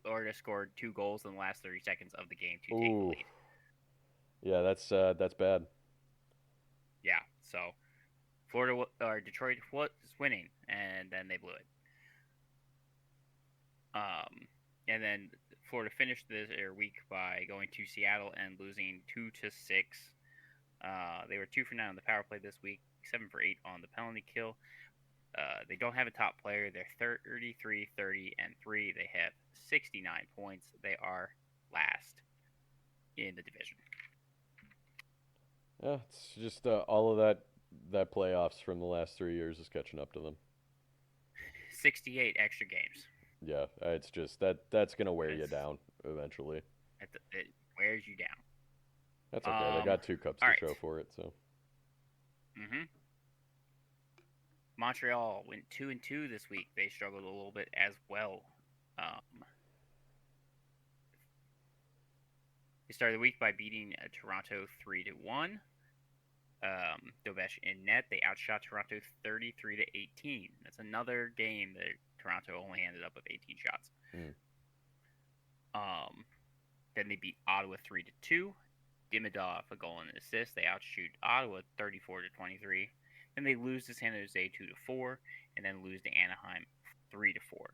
Florida scored 2 goals in the last 30 seconds of the game to take the Ooh. lead. Yeah, that's bad. Yeah, so Florida or Detroit was winning, and then they blew it. And then Florida finished their week by going to Seattle and losing 2-6. They were 2 for 9 on the power play this week, 7 for 8 on the penalty kill. They don't have a top player. They're 33, 30, and 3. They have 69 points. They are last in the division. Yeah, it's just all of that playoffs from the last 3 years is catching up to them. 68 extra games. Yeah, it's just that's gonna wear you down eventually. It wears you down. That's okay. They got 2 cups to show for it, so. Montreal went 2-2 this week. They struggled a little bit as well. They started the week by beating Toronto 3-1. Dovesh in net. They outshot Toronto 33-18. That's another game that Toronto only ended up with 18 shots. Then they beat Ottawa 3-2. Dimidov a goal and an assist. They outshoot Ottawa 34-23. Then they lose to San Jose 2-4, and then lose to Anaheim 3-4.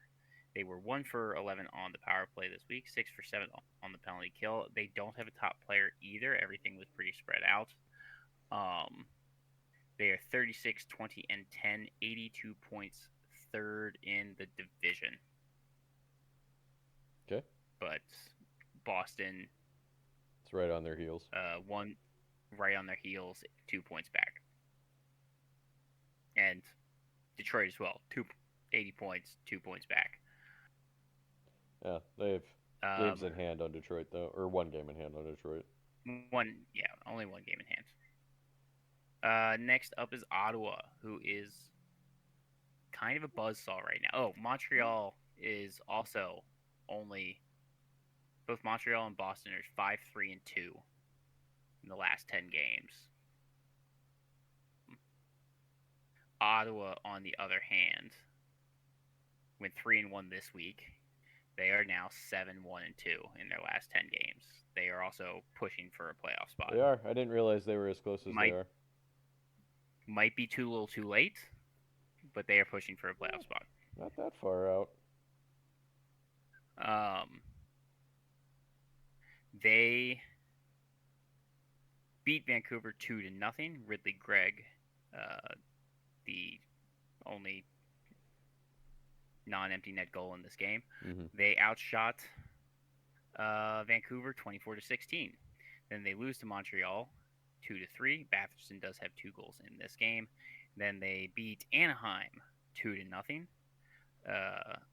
They were 1 for 11 on the power play this week, 6 for 7 on the penalty kill. They don't have a top player either. Everything was pretty spread out. They are 36, 20, and 10, 82 points, third in the division. Okay. But Boston, it's right on their heels. One right on their heels, 2 points back. And Detroit as well, 80 points, 2 points back. Yeah, they have games in hand on Detroit, though, or 1 game in hand on Detroit. Only 1 game in hand. Next up is Ottawa, who is kind of a buzzsaw right now. Oh, Montreal is also only. Both Montreal and Boston are 5-3-2 in the last 10 games. Ottawa, on the other hand, went 3-1 this week. They are now 7-1-2 in their last 10 games. They are also pushing for a playoff spot. They are. I didn't realize they were as close as they are. Might be too little too late, but they are pushing for a playoff spot. Not that far out. They beat Vancouver 2-0. Ridley Gregg, the only non-empty net goal in this game. They outshot Vancouver 24-16. Then they lose to Montreal 2-3. Batherson does have 2 goals in this game. Then they beat Anaheim 2-0.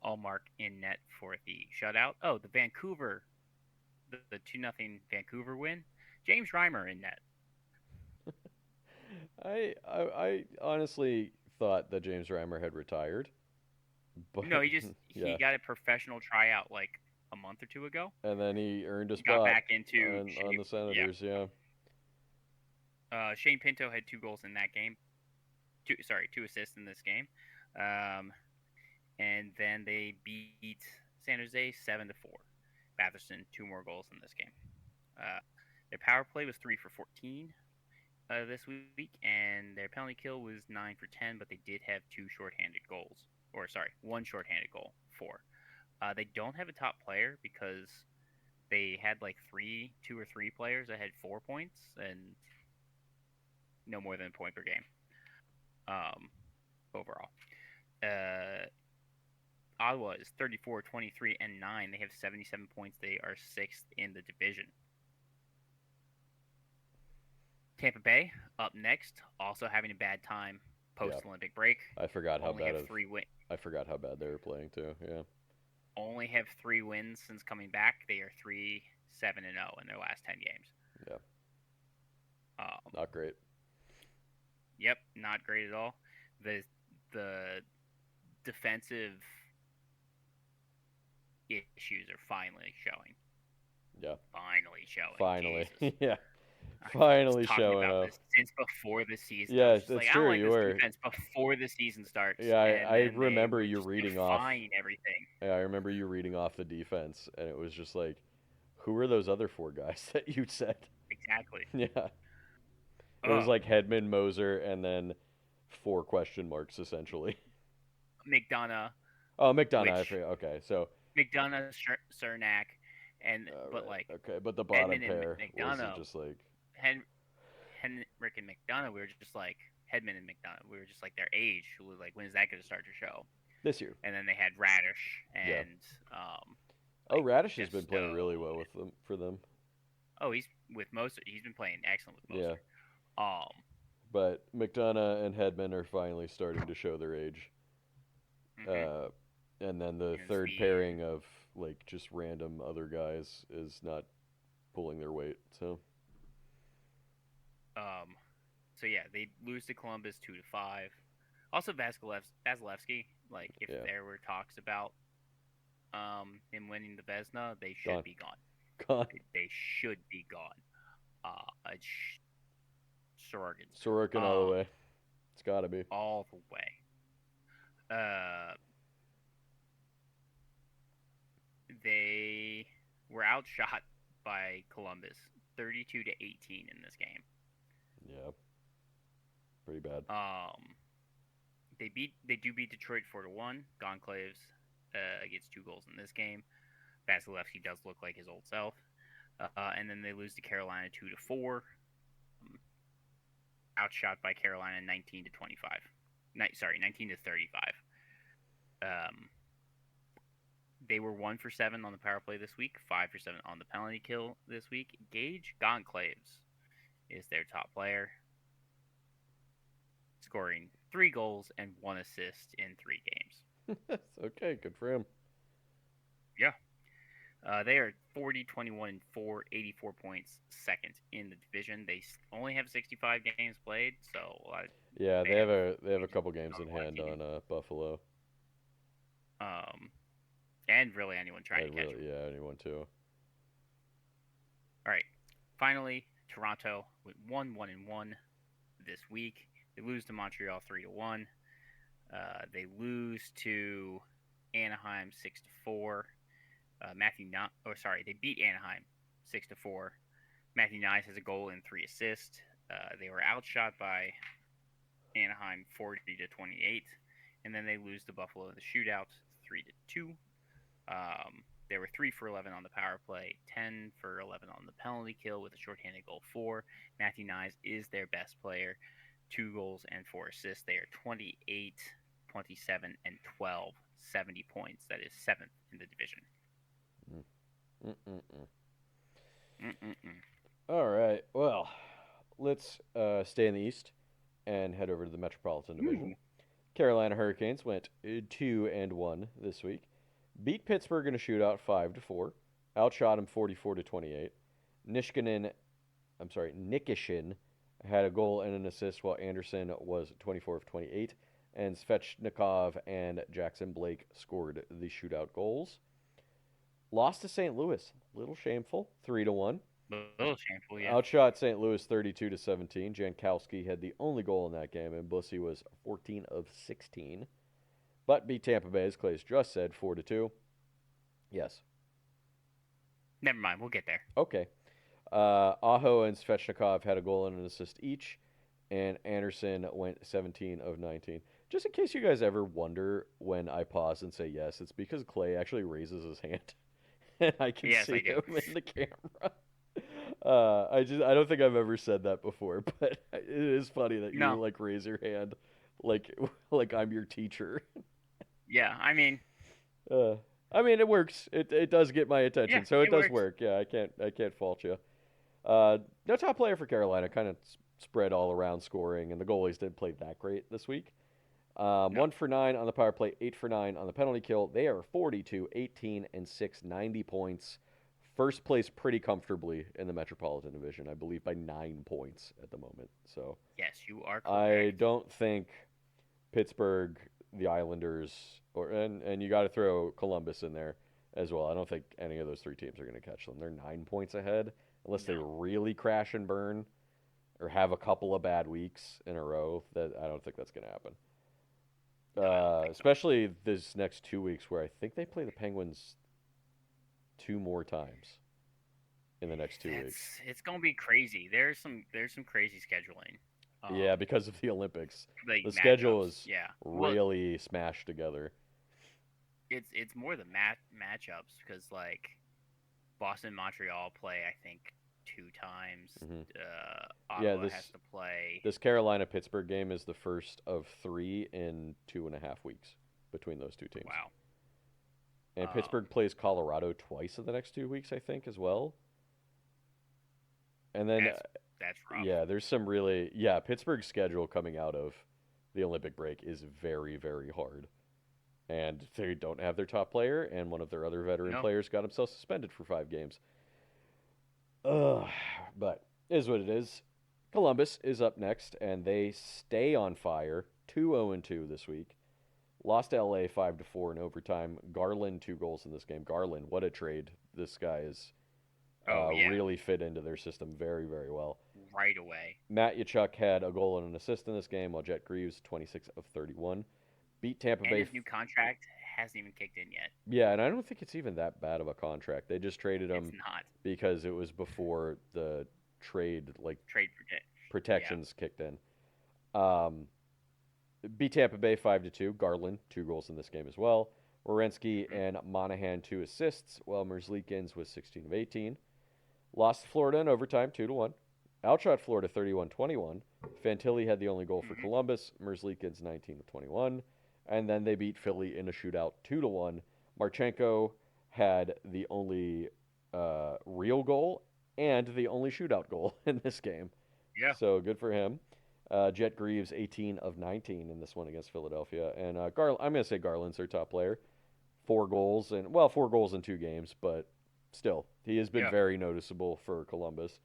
Allmark in net for the shutout. Oh, the 2-0 Vancouver win. James Reimer in net. I honestly thought that James Reimer had retired. But no, he got a professional tryout like a month or 2 ago, and then he earned a spot got back into on the Senators. Yeah. Shane Pinto had 2 goals in that game. 2 assists in this game, and then they beat San Jose 7-4. Batherson 2 more goals in this game. Their power play was 3 for 14 this week, and their penalty kill was 9 for 10. But they did have 2 shorthanded goals. 1 shorthanded goal, 4. They don't have a top player because they had like 2 or 3 players that had 4 points and no more than a point per game overall. Ottawa is 34, 23, and 9. They have 77 points. They are 6th in the division. Tampa Bay up next, also having a bad time post-Olympic break. I forgot how bad. Have 3 wins. I forgot how bad they were playing too. Yeah. only have 3 wins since coming back. They are 3-7-0 in their last 10 games. Yeah, Um, not great. yep, not great at all. The defensive issues are finally showing. Yeah, Finally showing. finally. Jesus. Yeah, I was finally talking showing about up. this since before the season. I Yeah, was just that's like, I don't true. like You this were. defense before the season starts, Yeah, and I then they remember were you just reading off. defying everything. Yeah, I remember you reading off the defense, and it was just like, who are those other four guys that you said? Exactly. Yeah, it was Oh, like Hedman, Moser, and then four question marks essentially. McDonough, Oh, McDonough. I which forget. Okay, so McDonough, Cernak, and but right. like Okay, but the bottom Hedman and pair was McDonough, just like Henrik and McDonough, we were just like Hedman and McDonough. We were just like their age. We were like, when is that going to start to show? this year. And then they had Radish Yeah. and Oh, like Radish has been just playing really well with them for them. oh, he's with Moser. He's been playing excellent with Yeah, Moser. Um, but McDonough and Hedman are finally starting to show their age. mhm. Uh, and then the And third Speed. pairing of like just random other guys is not pulling their weight. So Um, so yeah, they lose to Columbus 2-5. Also, Vasilevsky. Like, if yeah, there were talks about him winning the Vesna, they should gone, be gone. gone. They should be gone. Sorokin. Sorokin all the way. It's got to be. All the way. They were outshot by Columbus 32-18 in this game. Yeah, pretty bad. They do beat Detroit 4-1. Gonclaves gets 2 goals in this game. Vasilevsky does look like his old self. And then they lose to Carolina 2-4. Outshot by Carolina 19-25. 19-35. They were 1 for 7 on the power play this week, 5 for 7 on the penalty kill this week. Gage Gonclaves is their top player, scoring 3 goals and 1 assist in 3 games. Okay, good for him. Yeah. They are 40-21-4, 84 points, second in the division. They only have 65 games played, so Yeah, they have a couple games in hand on Buffalo. And really anyone trying to catch them. Yeah, anyone too. All right. Finally, Toronto went 1-1-1 this week. They lose to Montreal 3-1. They lose to Anaheim 6-4. They beat Anaheim 6-4. Matthew Nyes has a goal and 3 assists. They were outshot by Anaheim 40-28, and then they lose to Buffalo in the shootout 3-2. They were 3 for 11 on the power play, 10 for 11 on the penalty kill with a shorthanded goal 4. Matthew Nyes is their best player, 2 goals and 4 assists. They are 28, 27, and 12, 70 points. That is 7th in the division. All right. Well, let's stay in the East and head over to the Metropolitan Division. Carolina Hurricanes went 2-1 this week. Beat Pittsburgh in a shootout 5-4. Outshot him 44-28. Nikishin had a goal and an assist while Anderson was 24 of 28. And Svechnikov and Jackson Blake scored the shootout goals. Lost to St. Louis. Little shameful. 3-1. Little shameful, yeah. Outshot St. Louis 32-17. Jankowski had the only goal in that game, and Bussy was 14 of 16. But beat Tampa Bay, as Clay's just said, 4-2. Yes. Never mind, we'll get there. Okay. Aho and Svechnikov had a goal and an assist each, and Anderson went 17 of 19. Just in case you guys ever wonder when I pause and say yes, it's because Clay actually raises his hand, and I can see him in the camera. I don't think I've ever said that before, but it is funny that you like raise your hand like I'm your teacher. Yeah, I mean, it works. It does get my attention, yeah, so it does works. work. Yeah, I can't fault you. No top player for Carolina. Kind of spread all around scoring, and the goalies didn't play that great this week. No. 1 for 9 on the power play, 8 for 9 on the penalty kill. They are 42, 18, and 6, 90 points. First place pretty comfortably in the Metropolitan Division, I believe by 9 points at the moment. So Yes, you are I correct. don't think Pittsburgh, the Islanders, and you got to throw Columbus in there as well. I don't think any of those three teams are going to catch them. They're 9 points ahead unless they No. really crash and burn or have a couple of bad weeks in a row. That I don't think that's going to happen. No, I don't think so. Especially this next 2 weeks where I think they play the Penguins two more times in the next 2 weeks. It's gonna be crazy. There's some crazy scheduling. Yeah, because of the Olympics. Like The schedule matchups. is Yeah. Well, really smashed together. it's more the matchups because like Boston Montreal play I think 2 times. Hmm. Yeah, Ottawa has to play. this Carolina Pittsburgh game is the first of three in 2.5 weeks between those two teams. Wow. And Um, Pittsburgh plays Colorado twice in the next 2 weeks, I think, as well. And then, that's rough. yeah, there's some Pittsburgh's schedule coming out of the Olympic break is very, very hard. And they don't have their top player, and one of their other veteran No. players got himself suspended for 5 games. Ugh, but is what it is. Columbus is up next, and they stay on fire. 2-0-2 this week. Lost to LA 5-4 in overtime. Garland 2 goals in this game. Garland, what a trade! This guy is Oh yeah. really fit into their system very, very well. Right away. Matt Yachuk had a goal and an assist in this game, while Jet Greaves 26 of 31 beat Tampa And Bay. his new contract hasn't even kicked in yet. Yeah, and I don't think it's even that bad of a contract. They just traded It's him not because it was before the trade trade protect. Yeah. protections kicked in. Um, beat Tampa Bay 5-2. Garland 2 goals in this game as well. Werenski Hmm. and Monahan 2 assists, while Merzlikins was 16 of 18. Lost to Florida in overtime 2-1. Outshot Florida 31-21. Fantilli had the only goal for Hmm. Columbus. Merzlikins 19 of 21. And then they beat Philly in a shootout 2-1. Marchenko had the only real goal and the only shootout goal in this game. Yeah. So good for him. Jet Greaves 18 of 19 in this one against Philadelphia. And I'm going to say Garland's their top player. 4 goals and 4 goals in 2 games, but still, he has been Yeah. very noticeable for Columbus.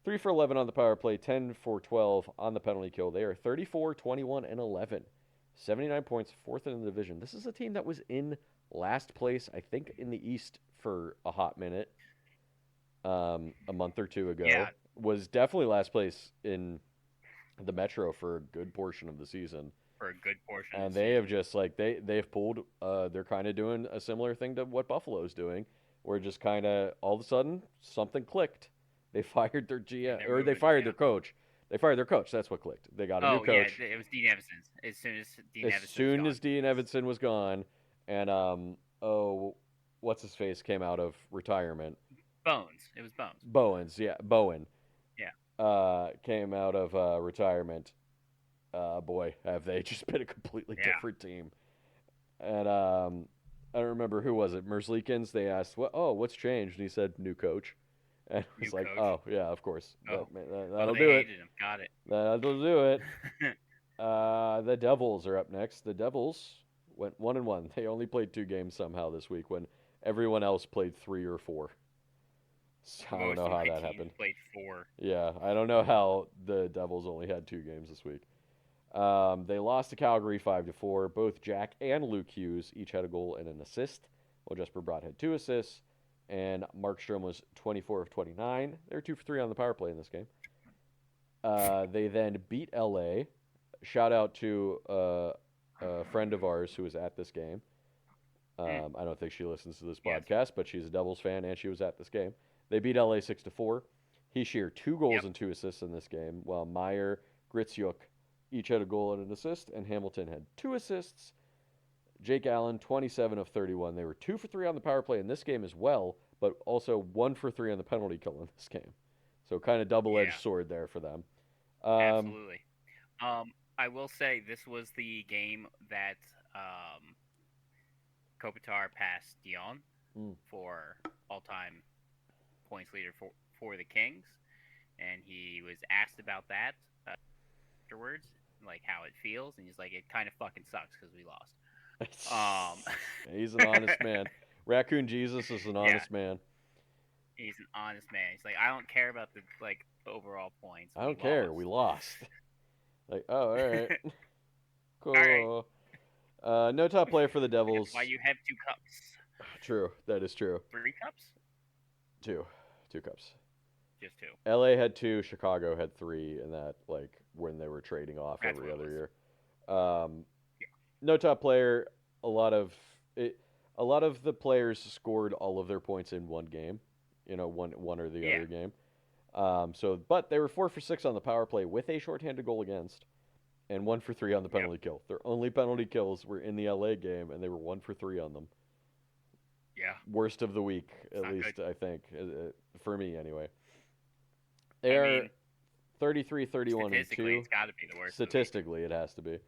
3 for 11 on the power play, 10 for 12 on the penalty kill. They are 34, 21, and 11. 79 points, fourth in the division. This is a team that was in last place, I think, in the East for a hot minute, a month or two ago. Yeah. Was definitely last place in the Metro for a good portion of the season. For a good portion. And of the they have season. just they've pulled they're kind of doing a similar thing to what Buffalo's doing, where just kind of all of a sudden something clicked. They fired their GM they're or they moving, fired yeah. their coach. They fired their coach. That's what clicked. They got a new Oh yeah, coach. it was Dean Evanson's. As soon as Dean As Evanson's soon gone. as Dean Evanson was gone, and what's his face came out of retirement. Bones. It was Bones. Bowen. Yeah. Came out of retirement. Boy, have they just been a completely Yeah. different team. And I don't remember who was it. Merzlikins. They asked, what's changed?" And he said, "New coach." And I was New like, coach. "Oh yeah, of course. Oh. That'll they do it. hated him. Got it. That'll do it." The Devils are up next. The Devils went 1-1. They only played 2 games somehow this week when everyone else played 3 or 4. So I don't Most know of how my that teams happened. played 4. Yeah, I don't know how the Devils only had 2 games this week. They lost to Calgary 5-4. Both Jack and Luke Hughes each had a goal and an assist, while Jesper Bratt had 2 assists, and Markstrom was 24 of 29. They were 2 for 3 on the power play in this game. They then beat LA. Shout out to a friend of ours who was at this game. I don't think she listens to this Yes. podcast, but she's a Devils fan and she was at this game. They beat LA 6-4. He shared 2 goals Yep. and 2 assists in this game, while Meyer, Gritzuk each had a goal and an assist, and Hamilton had 2 assists. Jake Allen, 27 of 31. They were 2 for 3 on the power play in this game as well, but also 1 for 3 on the penalty kill in this game. So kind of double-edged Yeah. sword there for them. Absolutely. I will say this was the game that Kopitar passed Dion for all-time points leader for the Kings, and he was asked about that afterwards, like how it feels, and he's like, it kind of fucking sucks because we lost. Um, He's an honest man. Raccoon Jesus is an yeah, honest man. he's an honest man. He's like, I don't care about the like overall points. I We don't care. lost. We lost. Like, oh, all right, All right, cool. No top player for the that's Devils. why you have 2 cups. True, that is true. 3 cups? Two, 2 cups. Just 2. LA had 2, Chicago had 3, and that like when they were trading off That's every what it other was. year. Yeah. No top player. A lot of it. A lot of the players scored all of their points in one game. You know, one or the Yeah. other game. But they were 4 for 6 on the power play with a shorthanded goal against, and 1 for 3 on the Yep. penalty kill. Their only penalty kills were in the LA game, and they were 1 for 3 on them. Yeah. Worst of the week, It's at not least good. I think, for me anyway. They I are mean, 33, 31, and statistically, 2. it's got to be the worst. Statistically, it has to be.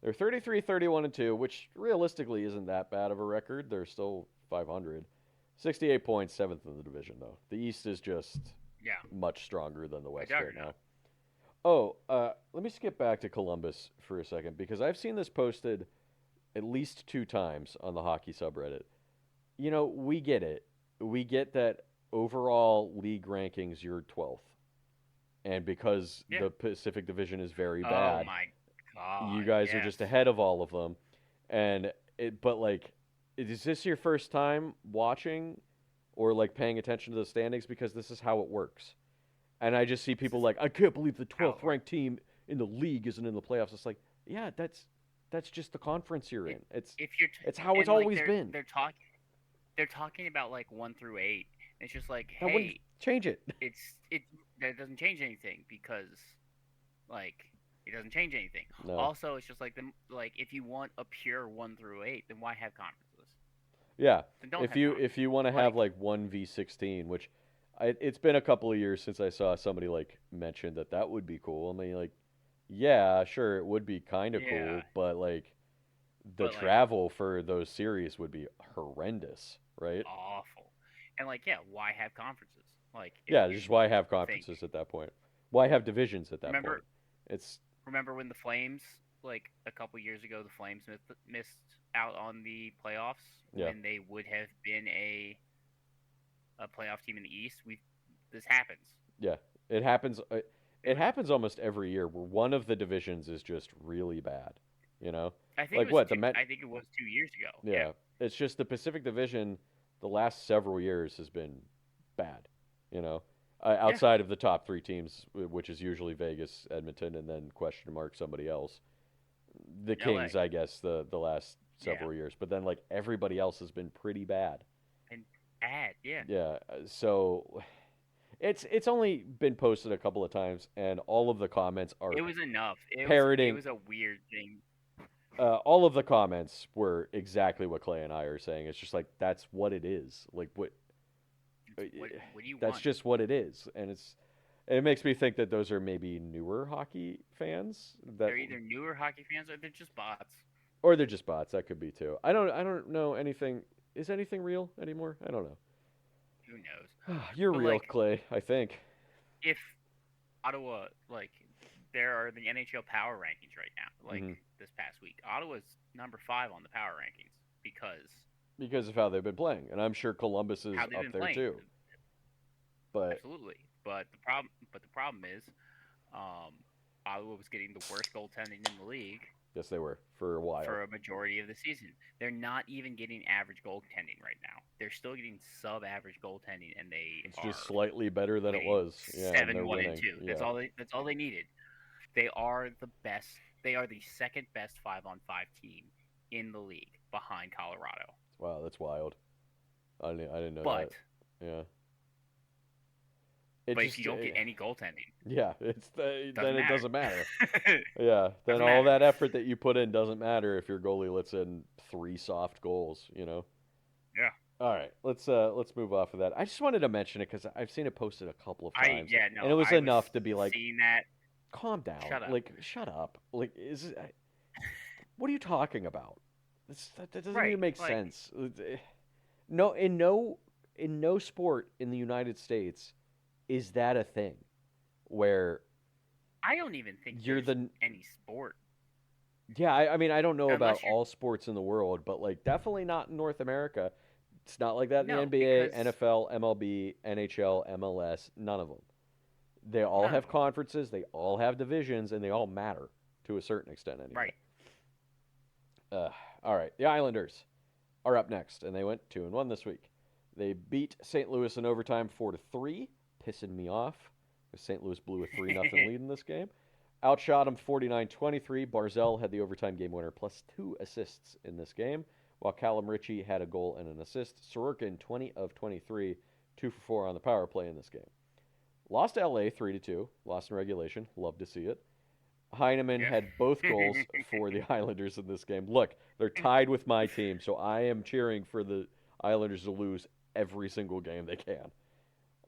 They're 33, 31, and 2, which realistically isn't that bad of a record. They're still 500. 68 points, 7th in the division, though. The East is just Yeah. much stronger than the West right now. juggernaut. Oh, let me skip back to Columbus for a second, because I've seen this posted at least 2 times on the hockey subreddit. You know, we get it. We get that overall league rankings, you're 12th. And because Yeah. the Pacific Division is very Oh bad, my god. you guys are yes. just ahead of all of them. But like, is this your first time watching or like paying attention to the standings? Because this is how it works. And I just see people like, I can't believe the 12th ranked team in the league isn't in the playoffs. It's like, yeah, that's just the conference you're in. It's how it's always been. They're talking about like 1 through 8. It's just like, That wouldn't hey, change it. that doesn't change anything because like it doesn't change anything. No. Also, it's just like if you want a pure 1 through 8, then why have conferences? Yeah. Then don't If you want to have like 1v16, which it's been a couple of years since I saw somebody like mention that would be cool. I mean, like, yeah, sure, it would be kind of cool, but like the travel for those series would be horrendous, right? Awful. And like, yeah, why have conferences? Like, yeah, just why have conferences at that point? Why have divisions at that point? Remember when the Flames, like a couple years ago, the Flames missed out on the playoffs when they would have been a playoff team in the East. This happens. Yeah, it happens. It happens almost every year where one of the divisions is just really bad. You know, I think like I think it was 2 years ago. Yeah, it's just the Pacific Division. The last several years has been bad. You know, outside of the top 3 teams, which is usually Vegas, Edmonton, and then question mark somebody else. The Kings, I guess, the last several years, but then like everybody else has been pretty bad. And bad, yeah. Yeah, so it's only been posted a couple of times, and all of the comments are. It was enough. Parroting. It was a weird thing. All of the comments were exactly what Clay and I are saying. It's just like that's what it is. Like what do you that's want? just what it is, and it makes me think that those are maybe newer hockey fans. They're either newer hockey fans or they're just bots. Or they're just bots. That could be too. I don't know anything. Is anything real anymore? I don't know. Who knows? You're real, Clay. I think. If Ottawa, like, there are the NHL power rankings right now. Like this past week, Ottawa's number 5 on the power rankings because of how they've been playing, and I'm sure Columbus is up there too. But absolutely, but the problem is, Ottawa was getting the worst goaltending in the league. Yes, they were for a while. For a majority of the season, they're not even getting average goaltending right now. They're still getting sub-average goaltending, and it's just slightly better than it was. 7-1-2. Yeah. That's all they needed. They are the best. They are the second best 5-on-5 team in the league, behind Colorado. Wow, that's wild. I didn't know that. Yeah. But if you don't get any goaltending, then it doesn't matter. Yeah, then all that effort that you put in doesn't matter if your goalie lets in 3 soft goals. You know. Yeah. All right, let's move off of that. I just wanted to mention it because I've seen it posted a couple of times, and it was enough to be like, seeing that. Calm down. Shut up. Like, shut up. Like, what are you talking about? That doesn't even make sense. No, in no sport in the United States is that a thing where I don't even think you're there's the any sport yeah. I mean, I don't know about unless you're all sports in the world, but like definitely not in North America. It's not like that in the no NBA, because NFL, MLB, NHL, MLS. None of them. They all none of have them. conferences, they all have divisions, and they all matter to a certain extent anyway. Right. Uh, all right, the Islanders are up next, and they went 2-1 this week. They beat St. Louis in overtime 4-3, pissing me off because St. Louis blew a 3-0 lead in this game. Outshot them 49-23. Barzell had the overtime game winner plus 2 assists in this game, while Callum Ritchie had a goal and an assist. Sorokin 20 of 23, 2 for 4 on the power play in this game. Lost to LA 3-2. Lost in regulation. Love to see it. Heineman Yeah. had both goals for the Islanders in this game. Look, they're tied with my team, so I am cheering for the Islanders to lose every single game they can.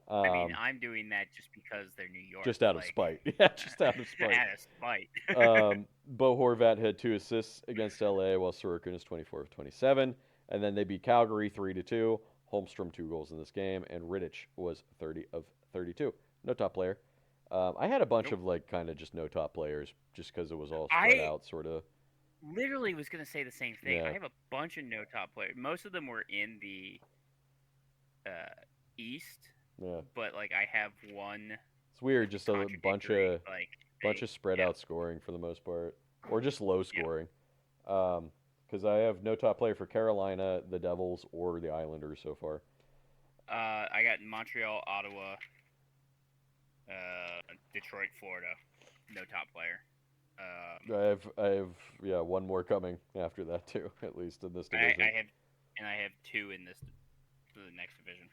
I mean, Um, I'm doing that just because they're New York. just out of Like, spite. Yeah, just out of spite. out of spite. Bo Horvat had 2 assists against LA, while Sorokin is 24 of 27. And then they beat Calgary 3-2. Holmstrom 2 goals in this game, and Rittich was 30 of 32. No top player. I had a bunch Nope. of like kind of just no top players, just because it was all spread I out, sort of. literally was gonna say the same thing. I Yeah, have a bunch of no top players. Most of them were in the uh, East, yeah. but like I have one It's weird, just a contradictory. Like, bunch they, of spread yeah. out scoring for the most part, or just low Yeah. scoring. Because I have no top player for Carolina, the Devils, or the Islanders so far. I got Montreal, Ottawa, Detroit, Florida. No top player. I have yeah one more coming after that too, at least in this division. I have two in this for the next division.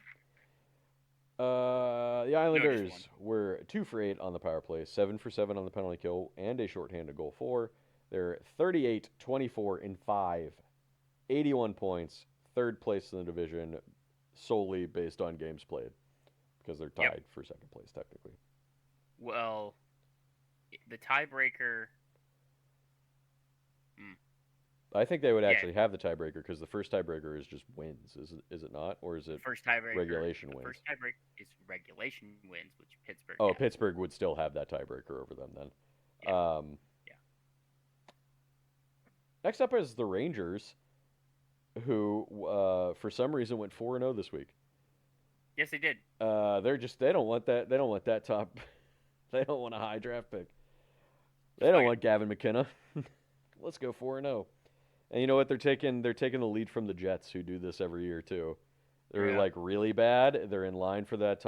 The No, just one. Islanders were 2 for 8 on the power play, 7 for 7 on the penalty kill, and a shorthanded goal for. They're 38, 24, and 5, 81 points, third place in the division, solely based on games played, because they're Yep. tied for second place technically. Well, the tiebreaker. Mm, I think they would yeah, actually have the tiebreaker because the first tiebreaker is just wins, is it not, or is it first tiebreaker. regulation The wins? first tiebreaker is regulation wins, which Pittsburgh Oh, has. Pittsburgh would still have that tiebreaker over them then. Yeah. Um, Yeah. Next up is the Rangers, who for some reason went 4-0 this week. Yes, they did. They don't want that. They don't want that top. They don't want a high draft pick. They Fuck don't it. want Gavin McKenna. Let's go 4-0. And you know what? They're taking the lead from the Jets, who do this every year too. They're Yeah. like really bad. They're in line for that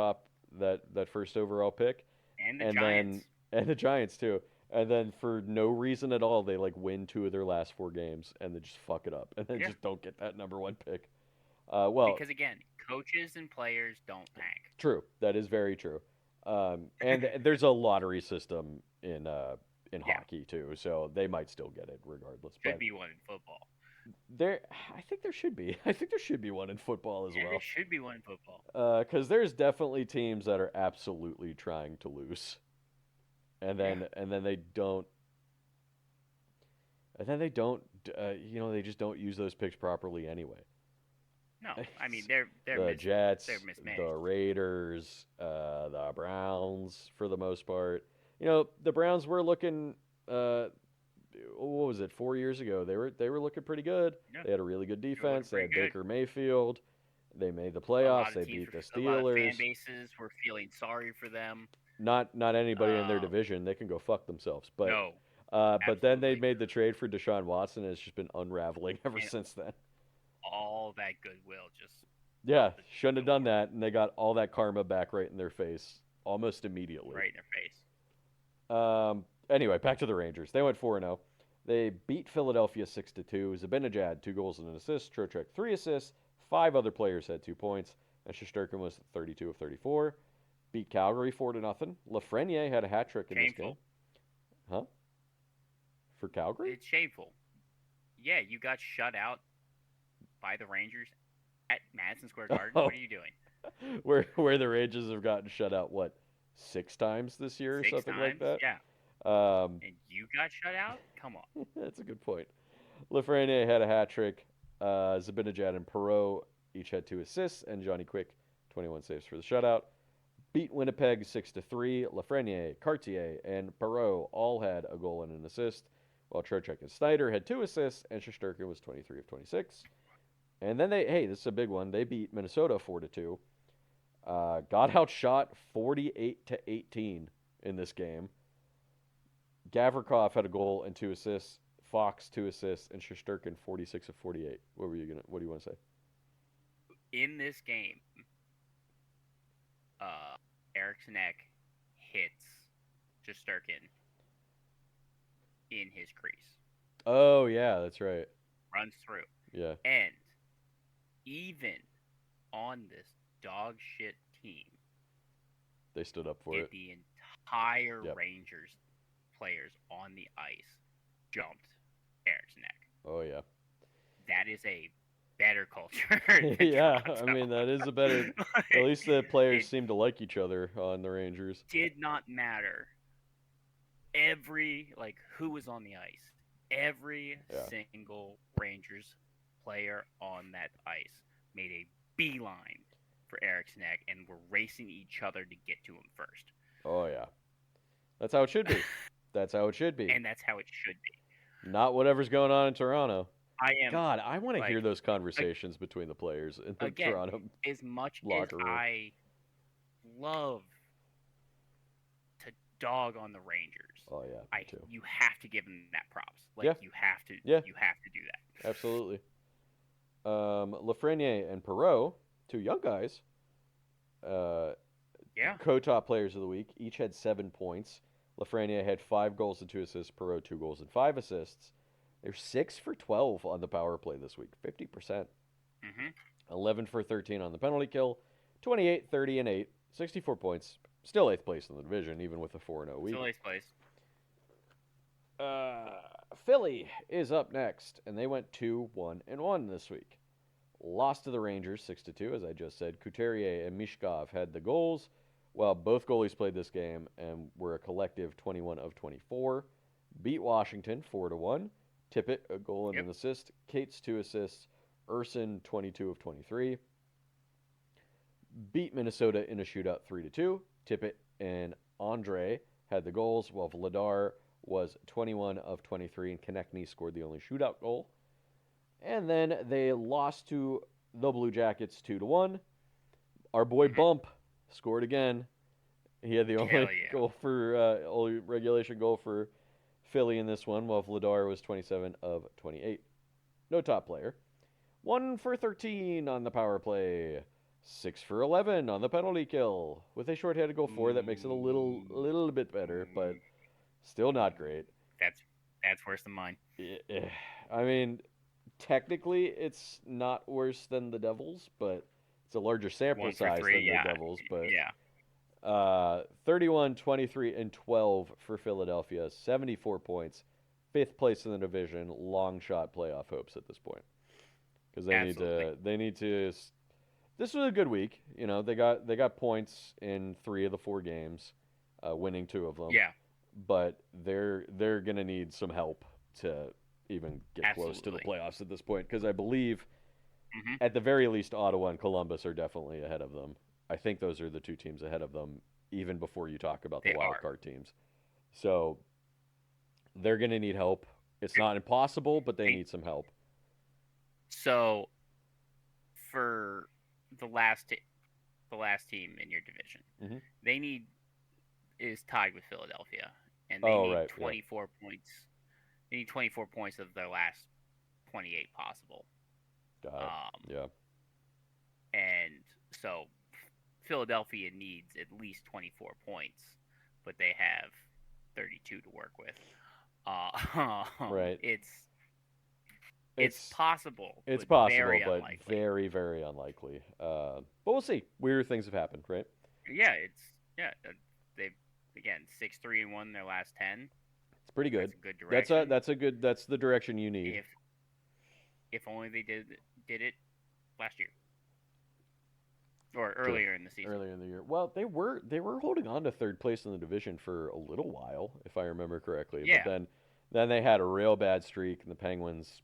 first overall pick, And the and Giants. then and the Giants too. And then for no reason at all, they like win 2 of their last 4 games, and they just fuck it up, and they Yeah. just don't get that number 1 pick. Well, Because again, coaches and players don't tank. true. That is very true. And there's a lottery system in Yeah. hockey too, so they might still get it regardless. Should But be one in football. I think there should be. I think there should be one in football as Yeah, well. there should be one in football. Because there's definitely teams that are absolutely trying to lose, and then they don't, they just don't use those picks properly anyway. No, I mean they're The Jets, they're mismanaged. the Raiders, the Browns for the most part. You know, the Browns were looking. What was it? 4 years ago, they were looking pretty good. Yeah. They had a really good looking defense. They had pretty good. Baker Mayfield. They made the A lot playoffs. of They teams beat the a lot of fan Steelers. bases were feeling sorry for them. Not anybody in their Um, division. They can go fuck themselves. But No, but then they absolutely. made the trade for Deshaun Watson, and it's just been unraveling ever And since then. all that goodwill just Yeah, out the shouldn't have done door, that, and they got all that karma back right in their face almost immediately. right in their face. Anyway, back to the Rangers. They went 4-0. They beat Philadelphia 6-2. Zabinajad 2 goals and an assist. Trocheck 3 assists. 5 other players had 2 points. And Shesterkin was 32 of 34. Beat Calgary 4-0. Lafreniere had a hat trick in this Shameful. game. Huh? For Calgary? It's shameful. Yeah, you got shut out by the Rangers at Madison Square Garden. Oh. What are you doing? Where the Rangers have gotten shut out, what, 6 times this year or 6 something times? like that? Yeah. Um, And you got shut out? Come on. That's a good point. Lafreniere had a hat trick. Zabinajad and Perot each had 2 assists, and Johnny Quick 21 saves for the shutout. beat Winnipeg 6-3. Lafreniere, Cartier, and Perreault all had a goal and an assist, while Trocheck and Snyder had 2 assists, and Shesterkin was 23 of 26. And then this is a big one. They beat Minnesota 4-2. Got outshot 48-18 in this game. Gavrikov had a goal and 2 assists. Fox 2 assists, and Shesterkin 46 of 48. What do you want to say? In this game, Eriksson hits Shesterkin in his crease. Oh yeah, that's right. Runs through. Yeah. And even on this dog shit team, they stood up for it. The entire Rangers players on the ice jumped Eriksson. Oh yeah. That is a better culture. Yeah, I mean that is a better. At least the players seem to like each other on the Rangers. Did not matter. Who was on the ice, every single Rangers player on that ice made a beeline for Eriksson and were racing each other to get to him first. Oh yeah, that's how it should be. That's how it should be. And that's how it should be. Not whatever's going on in Toronto. God, I want to hear those conversations between the players in the Toronto as much locker room. I love to dog on the Rangers. Oh yeah, me too. You have to give them that props. You have to. Yeah. You have to do that. Absolutely. Lafreniere and Perreault, 2 young guys. Co-top players of the week. Each had 7 points. Lafreniere had 5 goals and 2 assists. Perreault 2 goals and 5 assists. They're 6 for 12 on the power play this week, 50%. Mm-hmm. 11 for 13 on the penalty kill, 28, 30, and 8, 64 points. Still 8th place in the division, even with a 4-0 week. Still 8th place. Philly is up next, and they went 2-1-1 this week. Lost to the Rangers 6-2, as I just said. Couturier and Mishkov had the goals, while both goalies played this game and were a collective 21 of 24. Beat Washington 4-1. Tippett, a goal and an assist. Cates, 2 assists. Urson, 22 of 23. Beat Minnesota in a shootout 3-2. Tippett and Andre had the goals, while Vladar was 21 of 23, and Konechny scored the only shootout goal. And then they lost to the Blue Jackets 2-1. Our boy Bump scored again. He had the only goal for only regulation goal for Philly in this one, while Vladar was 27 of 28. No top player. 1 for 13 on the power play. 6 for 11 on the penalty kill. With a shorthanded goal for, that makes it a little bit better, but still not great. That's worse than mine. I mean, technically it's not worse than the Devils, but it's a larger sample size than the Devils. But 31, 23, and 12 for Philadelphia. 74 points. 5th place in the division. Long shot playoff hopes at this point. Because they need to. This was a good week. You know, they got points in 3 of the 4 games, winning 2 of them. Yeah. But they're gonna need some help to even get close to the playoffs at this point. Because I believe, at the very least, Ottawa and Columbus are definitely ahead of them. I think those are the 2 teams ahead of them, even before you talk about the wild card teams. So they're going to need help. It's not impossible, but they need some help. So for the last team in your division, they is tied with Philadelphia, and they need 24 points. They need 24 points of their last 28 possible. Got it. And so Philadelphia needs at least 24 points, but they have 32 to work with. Right. It's possible. It's possible, very but unlikely. very, very unlikely. But we'll see. Weird things have happened, right? Yeah, they've again 6-3-1 in their last 10. It's pretty good. That's a good direction. That's the direction you need. If only they did it last year. Or earlier in the season. Earlier in the year. Well, they were holding on to 3rd place in the division for a little while, if I remember correctly. Yeah. But then they had a real bad streak, and the Penguins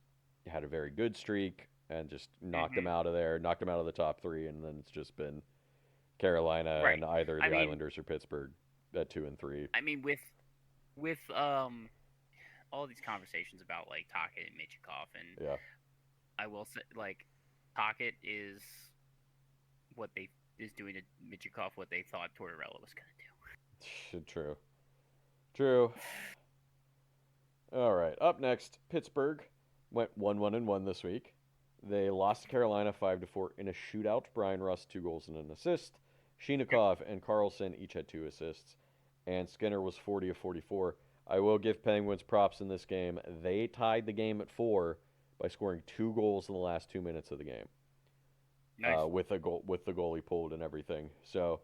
had a very good streak and just knocked them out of there, knocked them out of the top 3, and then it's just been Carolina Right. and either I the mean, Islanders or Pittsburgh at 2 and 3. with all these conversations about like Tocchet and Michikov, and Yeah, I will say like Tocchet what they is doing to Michikov what they thought Tortorella was gonna true. True. All right. Up next, Pittsburgh went 1-1-1 this week. They lost to Carolina 5-4 in a shootout. Brian Rust 2 goals and an assist. do. Sheenikov and Carlson each had 2 assists, and Skinner was 40 of 44. I will give Penguins props in this game. They tied the game at 4 by scoring 2 goals in the last 2 minutes of the game. Nice. With the goalie pulled and everything. So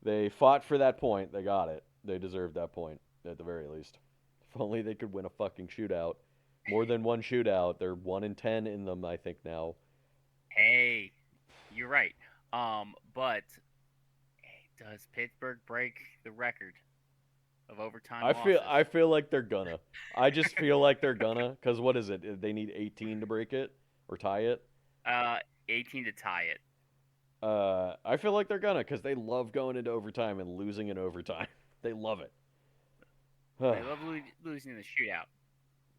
they fought for that point. They got it. They deserved that point at the very least. If only they could win a fucking shootout. More than one shootout. They're 1-10 in them, I think now. Hey, you're right. But does Pittsburgh break the record of overtime losses? I feel like they're gonna. I just feel like they're gonna. Cause what is it? They need 18 to break it or tie it. 18 to tie it. I feel like they're gonna, because they love going into overtime and losing in overtime. They love it. They love losing in the shootout.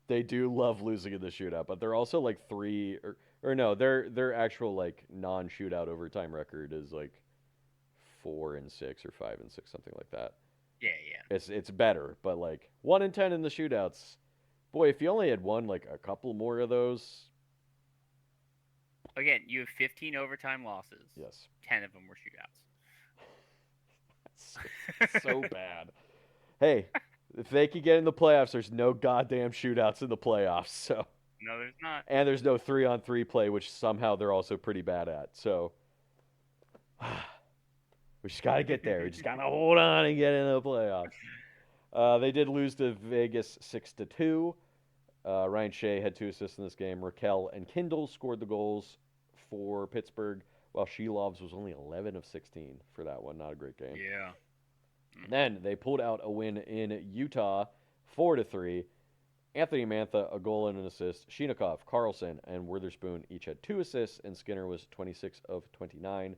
They do love losing in the shootout, but they're also like or no, their actual like non-shootout overtime record is like 4-6 or 5-6, something like that. Yeah. It's better, but like 1-10 in the shootouts. Boy, if you only had won like a couple more of those. Again, you have 15 overtime losses. Yes. 10 of them were shootouts. That's so bad. Hey, if they could get in the playoffs, there's no goddamn shootouts in the playoffs. So. No, there's not. And there's no 3-on-3 play, which somehow they're also pretty bad at. So. We just got to get there. We just got to hold on and get into the playoffs. They did lose to Vegas 6-2. Ryan Shea had 2 assists in this game. Raquel and Kindle scored the goals for Pittsburgh, while Shelovs was only 11 of 16 for that one. Not a great game. Yeah. Then they pulled out a win in Utah, 4-3. Anthony Mantha, a goal and an assist. Sheenikov, Carlson, and Witherspoon each had 2 assists, and Skinner was 26 of 29.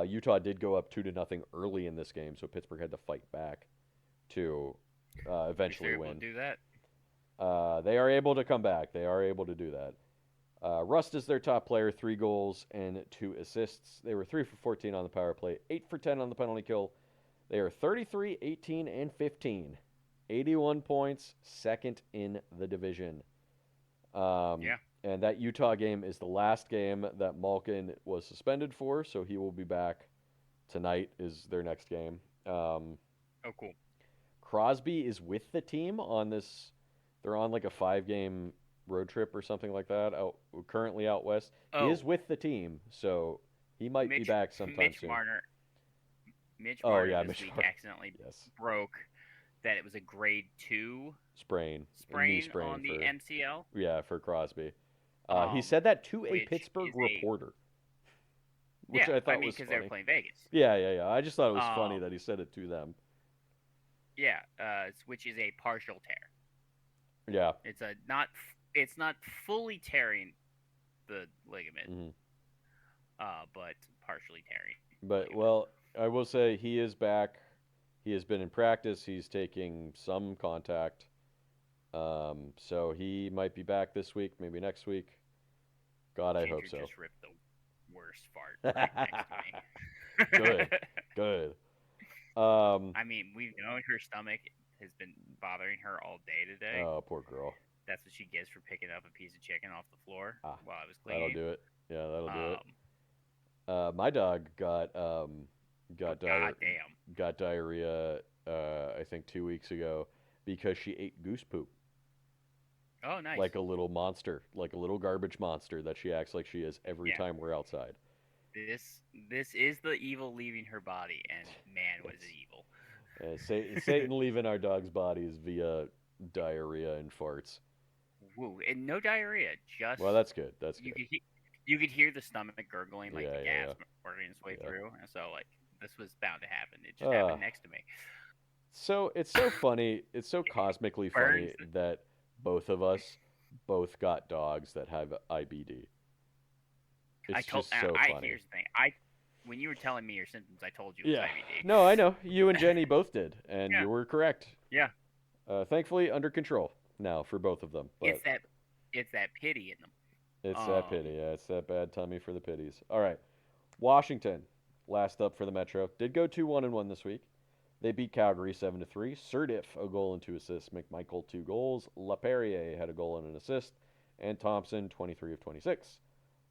Utah did go up 2-0 early in this game, so Pittsburgh had to fight back to eventually win. Do that. They are able to come back. They are able to do that. Rust is their top player, 3 goals and 2 assists. They were 3 for 14 on the power play, 8 for 10 on the penalty kill. They are 33, 18, and 15. 81 points, second in the division. Yeah. And that Utah game is the last game that Malkin was suspended for, so he will be back tonight is their next game. Oh, cool. Crosby is with the team on this. They're on like a 5-game road trip or something like that. Currently out west. Oh. He is with the team, so he might be back sometime soon. Mitch Marner this week Marner accidentally broke that it was a grade 2 sprain on the MCL. Yeah, for Crosby. He said that to a Pittsburgh reporter. Which I thought was funny. Because they were playing Vegas. Yeah. I just thought it was funny that he said it to them. Yeah, which is a partial tear. Yeah. It's not fully tearing the ligament, but partially tearing. But well, I will say he is back. He has been in practice. He's taking some contact. So he might be back this week, maybe next week. God, I hope so. Just ripped the worst fart right next to me. Good. I mean, we've known her stomach has been bothering her all day today. Oh, poor girl. That's what she gets for picking up a piece of chicken off the floor while I was cleaning. That'll do it. Yeah, that'll do it. My dog got diarrhea. I think 2 weeks ago because she ate goose poop. Oh, nice. Like a little monster, like a little garbage monster that she acts like she is every time we're outside. This is the evil leaving her body, and man, was it evil. Satan leaving our dog's bodies via diarrhea and farts. Woo, and no diarrhea, just... Well, that's good. That's good. You could hear the stomach gurgling, like the gas working its way through, and so, like, this was bound to happen. It just happened next to me. So, it's so funny, it's so cosmically funny that both of us got dogs that have IBD. It's just so funny. Here's the thing. when you were telling me your symptoms, I told you it was Yeah. IBD. No, I know. You and Jenny both did, and Yeah. you were correct. Yeah. Thankfully, under control now for both of them. But It's that pity in them. it's that Um. pity. Yeah, it's that bad tummy for the pitties. All right. Washington, last up for the Metro, did go 2-1-1 this week. They beat Calgary 7-3. Surdif, a goal and 2 assists. McMichael, 2 goals. LaPerriere had a goal and an assist. And Thompson, 23 of 26.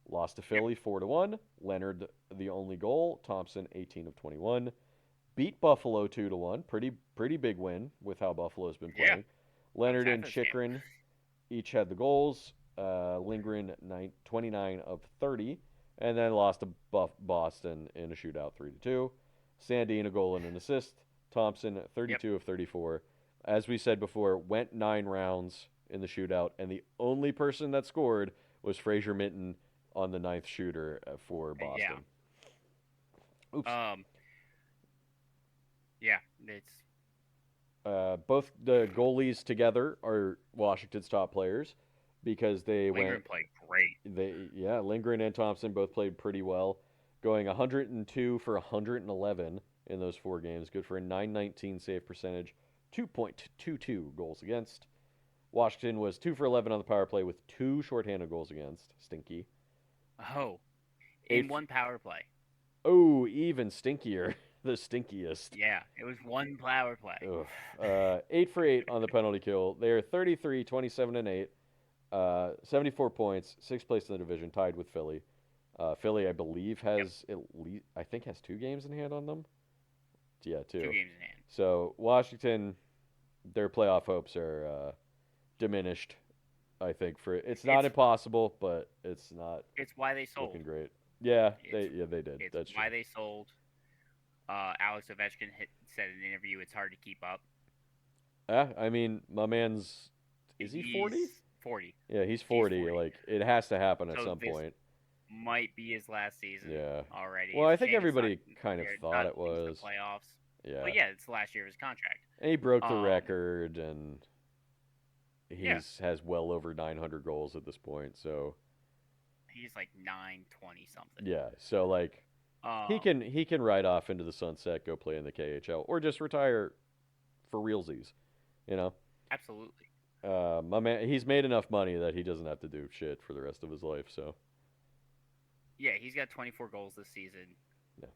Lost to Yep. Philly 4-1. Leonard, the only goal. Thompson, 18 of 21. Beat Buffalo 2-1. Pretty big win with how Buffalo's been Yeah. playing. Leonard I was and at this game. Chikrin each had the goals. Lindgren 29 of 30, and then lost to Boston in a shootout 3-2. Sandine a goal and an assist. Thompson 32 Yep. of 34. As we said before, went 9 rounds in the shootout, and the only person that scored was Fraser Minton on the 9th shooter for Yeah. Boston. Oops. Yeah. It's Both the goalies together are Washington's top players because they Lindgren went. played great. Lindgren and Thompson both played pretty well, going 102 for 111 in those 4 games. Good for a 919 save percentage, 2.22 goals against. Washington was 2 for 11 on the power play with 2 shorthanded goals against. Stinky. Oh, Eight in one power play. Oh, even stinkier. The stinkiest. Yeah, it was one power play. Ugh. 8 for 8 on the penalty kill. They are 33, 27, and 8. 74 points, 6th place in the division, tied with Philly. Philly, I believe, has at least, I think, has 2 games in hand on them. Yeah, 2. 2 games in hand. So Washington, their playoff hopes are diminished. I think it's not impossible, but it's not. It's why they sold. Looking great. Yeah, they did. It's That's why true. they sold. Alex Ovechkin said in an interview, "It's hard to keep up." I mean, my man's is he 40? 40. Yeah, he's 40. 40. Like it has to happen at So some this point. might be his last season. Yeah. Already. Well, It's I think a shame it's everybody not- kind of they're thought not it into the was. playoffs. Yeah. But yeah, it's the last year of his contract. And he broke the Um, record, and Yeah. has well over 900 goals at this point. So He's like 920 something. yeah, so like he can ride off into the sunset, go play in the KHL, or just retire for realsies. You know, Absolutely. my man, he's made enough money that he doesn't have to do shit for the rest of his life. So Yeah, he's got 24 goals this season. Yeah.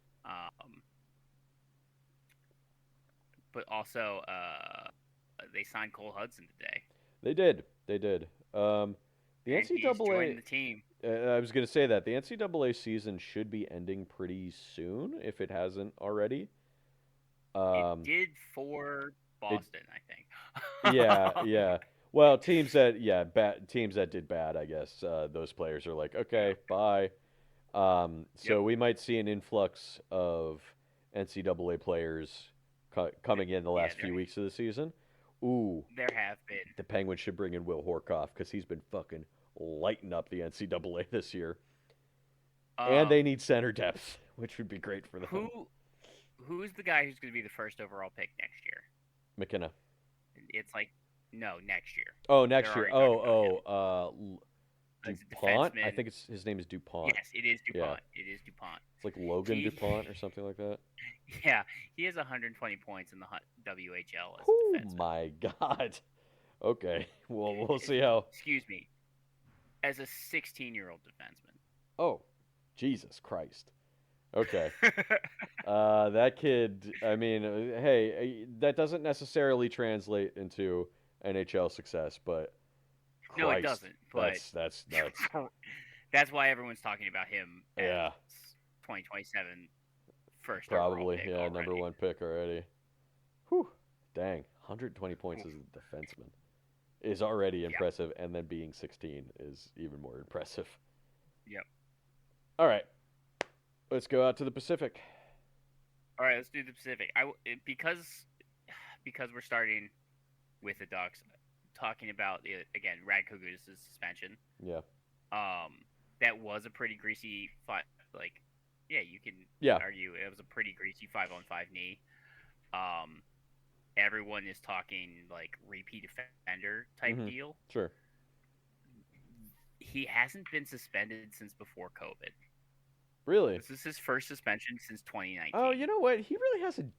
But also, they signed Cole Hudson today. they did. The And he's joined NCAA. the team. I was going to say that the NCAA season should be ending pretty soon if it hasn't already. It did for Boston, I think. Yeah. Well, teams that did bad, I guess those players are like, okay, bye. So we might see an influx of NCAA players coming in the last few weeks of the season. Ooh, There have been. the Penguins should bring in Will Horkoff because he's been fucking lighting up the NCAA this year. And they need center depth, which would be great for them. Who's the guy who's going to be the first overall pick next year? McKenna. It's like next year. Oh, next They're year. already talking It's a DuPont. I defenseman. think his name is DuPont. Yes, it is DuPont. It is DuPont. It's like Logan DuPont or something like that. Yeah, he has 120 points in the WHL as a Oh defenseman. my god. Okay. Well, we'll see how. Excuse me. As a 16-year-old defenseman. Oh, Jesus Christ. Okay. That kid. I mean, hey, that doesn't necessarily translate into NHL success, but Christ, No, it doesn't. But that's nuts. that's why everyone's talking about him. As Yeah. 2027 first Probably, overall pick yeah, already. number 1 pick already. Whew. Dang, 120 points as a defenseman is already impressive, and then being 16 is even more impressive. Yep. All right, let's go out to the Pacific. All right, let's do the Pacific. Because we're starting with the Ducks, talking about again Radkuga's suspension. Yeah. That was a pretty greasy fight. Like, yeah, you can argue it was a pretty greasy 5-on-5 knee. Everyone is talking like repeat offender type deal. Sure. He hasn't been suspended since before COVID. Really? This is his first suspension since Oh, 2019. you know what? He really hasn't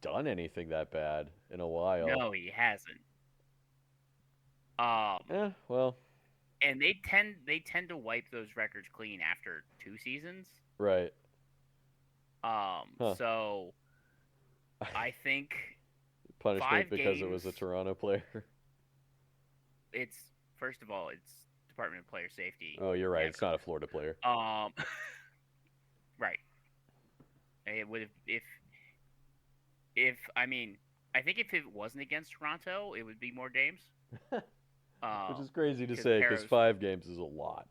done anything that bad in a while. No, he hasn't. Um, Well, and they tend to wipe those records clean after 2 seasons. right. Huh. So I think Punishment five because it was games. a Toronto player. It's first of all, it's Department of Player Safety. Oh, you're right. It's Never. not a Florida player. Um, right. It would have if I mean I think if it wasn't against Toronto, it would be more games. Which is crazy to Because say because Peros. 5 games is a lot.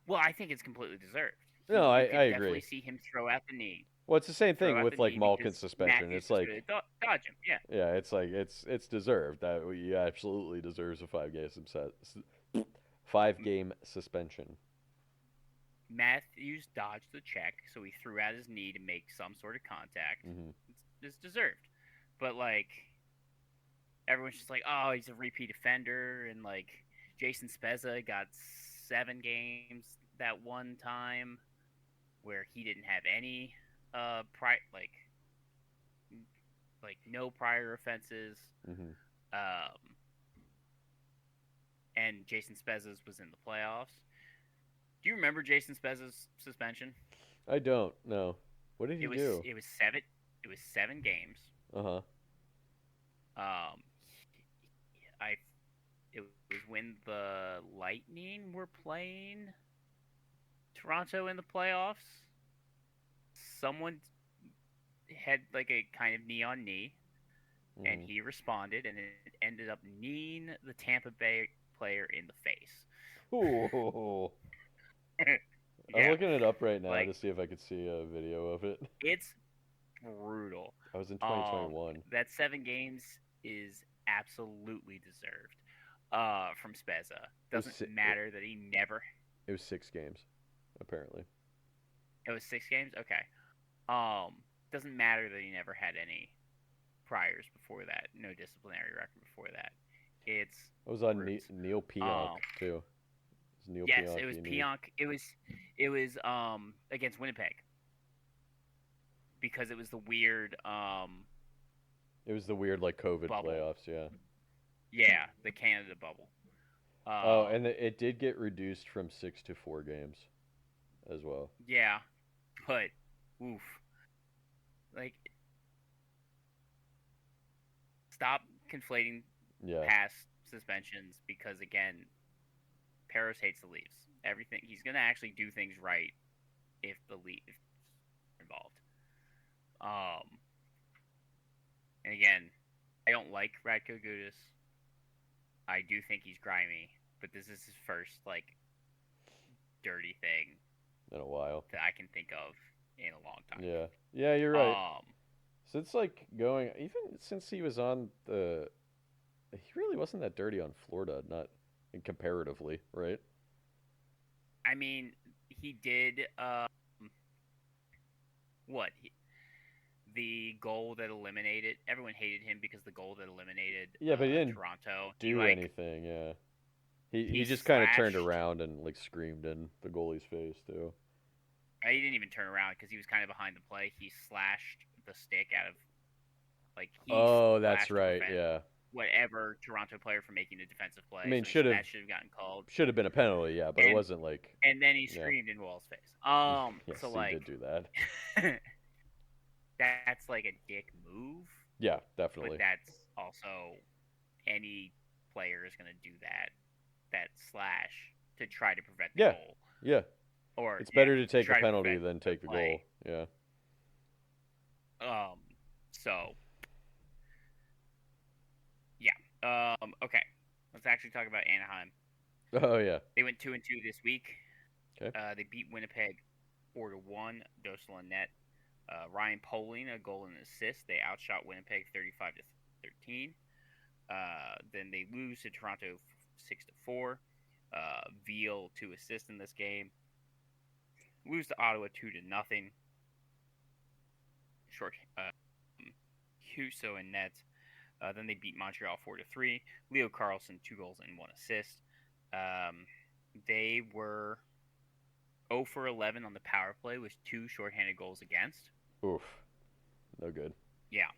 Well, I think it's completely deserved. No, I You could agree. definitely see him throw out the knee, Well, it's the same throw thing out the with like knee Malkin's because suspension. Matthews It's was going like, to dodge him. Yeah, yeah, it's like it's deserved. That he absolutely deserves a 5 game suspension. Matthews dodged the check, so he threw out his knee to make some sort of contact. Hmm. It's deserved, but like everyone's just like, oh, he's a repeat offender, and like Jason Spezza got 7 games that one time where he didn't have any like no prior offenses. Hmm. Um, and Jason Spezza's was in the playoffs. Do you remember Jason Spezza's suspension? I don't know. What did he It was do? it was 7 games. Uh huh. Um, I it was when the Lightning were playing Toronto in the playoffs. Someone had like a kind of knee on knee, and he responded, and it ended up kneeing the Tampa Bay player in the face. Ooh. I'm Yeah, looking it up right now like to see if I could see a video of it. it's brutal. I was in 2021. That 7 games is absolutely deserved. From Spezza. It was Doesn't matter that he never. it was 6 games, apparently. It was 6 games. Okay. Doesn't matter that he never had any priors before that. No disciplinary record before that. It's. I was on roots. Neil Pionk too. It was Neil Yes, Pionk. it was Pionk. It was against Winnipeg because it was the weird It was the weird like COVID bubble. playoffs, yeah. Yeah, the Canada bubble. Oh, and it did get reduced from 6 to 4 games, as well. Yeah, but oof, like stop conflating Yeah. past suspensions because again, Peros hates the Leafs. Everything he's gonna actually do things right if the Leafs are involved. And again, I don't like Radko Gudas. I do think he's grimy, but this is his first like dirty thing In a while. that I can think of in a long time. Yeah. Yeah, you're right. Um, Since like going even since he was on the he really wasn't that dirty on Florida, not comparatively, right? I mean, he did what the goal that eliminated. Everyone hated him because the goal that eliminated Yeah, but he didn't Toronto. do like, anything, yeah. He he just kind of turned slashed- around and like screamed in the goalie's face too. He didn't even turn around because he was kind of behind the play. He slashed the stick out of like. Oh, that's slashed to right. prevent Yeah. Whatever Toronto player from making a defensive play. I mean, so that should have gotten called. should have been a penalty, yeah, but it wasn't like And then he yeah. screamed in Wall's face. Yes, So he like did do that. that's like a dick move. Yeah, definitely. But that's also any player is going to do that slash to try to prevent the goal. Yeah. Or it's better to take a try to penalty prevent than take the goal. play. Yeah. So yeah. Okay. Let's actually talk about Anaheim. Oh yeah. They went 2-2 this week. Okay. They beat Winnipeg 4-1. Dostal and net. Ryan Poling a goal and an assist. They outshot Winnipeg 35-13. Then they lose to Toronto 6-4. Veal 2 assists in this game. Lose to Ottawa 2-0. Short Huso and net. Then they beat Montreal 4-3. Leo Carlson 2 goals and 1 assist. They were 0 for 11 on the power play with 2 shorthanded goals against. Oof. No good. Yeah.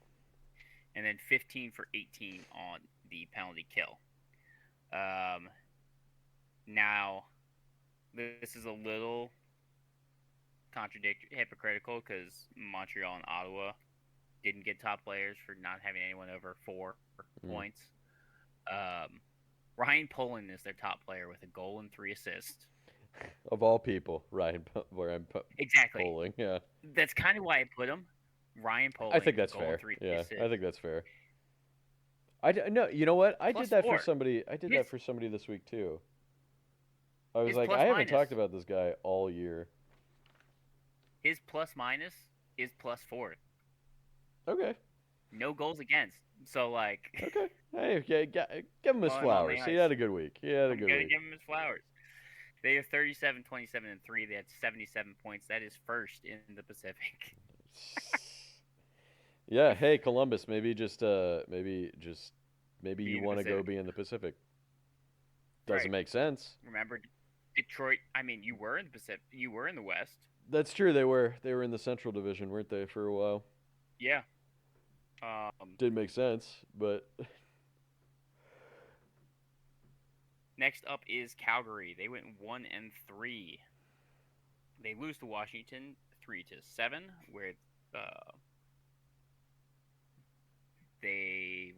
And then 15 for 18 on the penalty kill. Now, this is a little hypocritical because Montreal and Ottawa didn't get top players for not having anyone over 4 points. Ryan Poland is their top player with a goal and 3 assists. Of all people, Exactly. Poling, yeah. That's kind of why I put him. Ryan Poland. I think that's fair. Yeah, I think that's fair. No, you know what? I did that for somebody. I did that for somebody this week too. I was like, I haven't talked about this guy all year. His plus minus is +4. Okay. No goals against. So like. Okay. Hey, yeah, give him his flowers. He had a good week. He had a good week. Give him his flowers. They are 37, 27, and 3. They had 77 points. That is first in the Pacific. Yeah. Hey, Columbus. Maybe you want to go be in the Pacific. Doesn't make sense. Remember, Detroit. I mean, you were in the Pacific. You were in the West. That's true. They were in the Central Division, weren't they, for a while? Yeah. Didn't make sense, but. Next up is Calgary. They went 1-3. They lose to Washington 3-7, where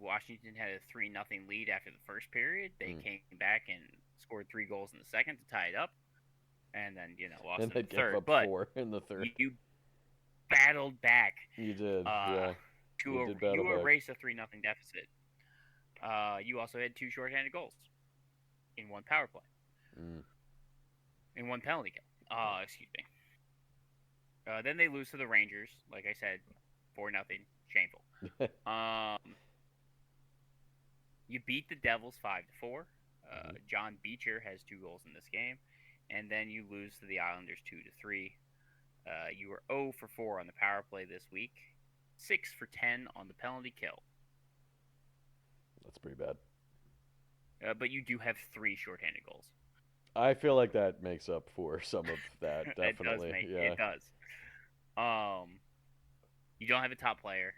Washington had a 3-0 lead after the first period. They came back and scored 3 goals in the second to tie it up, and then lost in the third. But 4 in the third. You battled back. You did, yeah. To erase a 3-0 deficit. You also had 2 shorthanded goals in 1 power play. In 1 penalty kill. Excuse me. Then they lose to the Rangers, like I said, 4-0. Shameful. You beat the Devils 5-4. John Beecher has 2 goals in this game. And then you lose to the Islanders 2-3. You were 0 for 4 on the power play this week. 6 for 10 on the penalty kill. That's pretty bad. But you do have 3 shorthanded goals. I feel like that makes up for some of that, definitely. It does. You don't have a top player.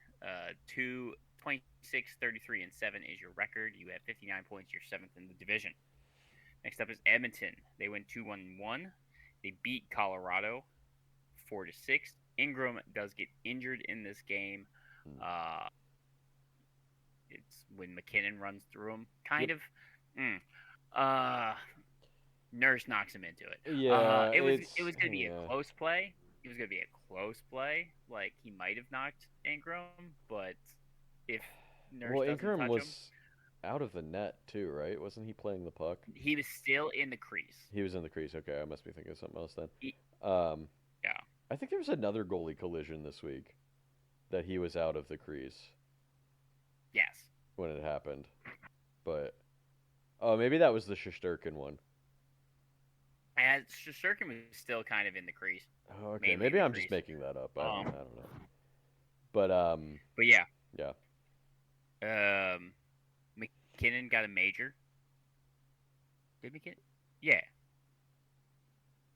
26, 33, and 7 is your record. You have 59 points. You're 7th in the division. Next up is Edmonton. They win 2-1. They beat Colorado 4-6. Ingram does get injured in this game. It's when McKinnon runs through him. Nurse knocks him into it. Yeah, it was going to be a close play. It was going to be a close play. Like, he might have knocked Ingram, but if Nurse doesn't Ingram touch was him, out of the net too, right? Wasn't he playing the puck? He was still in the crease. He was in the crease. Okay, I must be thinking of something else then. Yeah. I think there was another goalie collision this week that he was out of the crease. Yes. When it happened. But, maybe that was the Shesterkin one. And Shesterkin was still kind of in the crease. Oh, okay, maybe I'm just making that up. I don't know. But yeah. Yeah. McKinnon got a major. Did McKinnon? Yeah.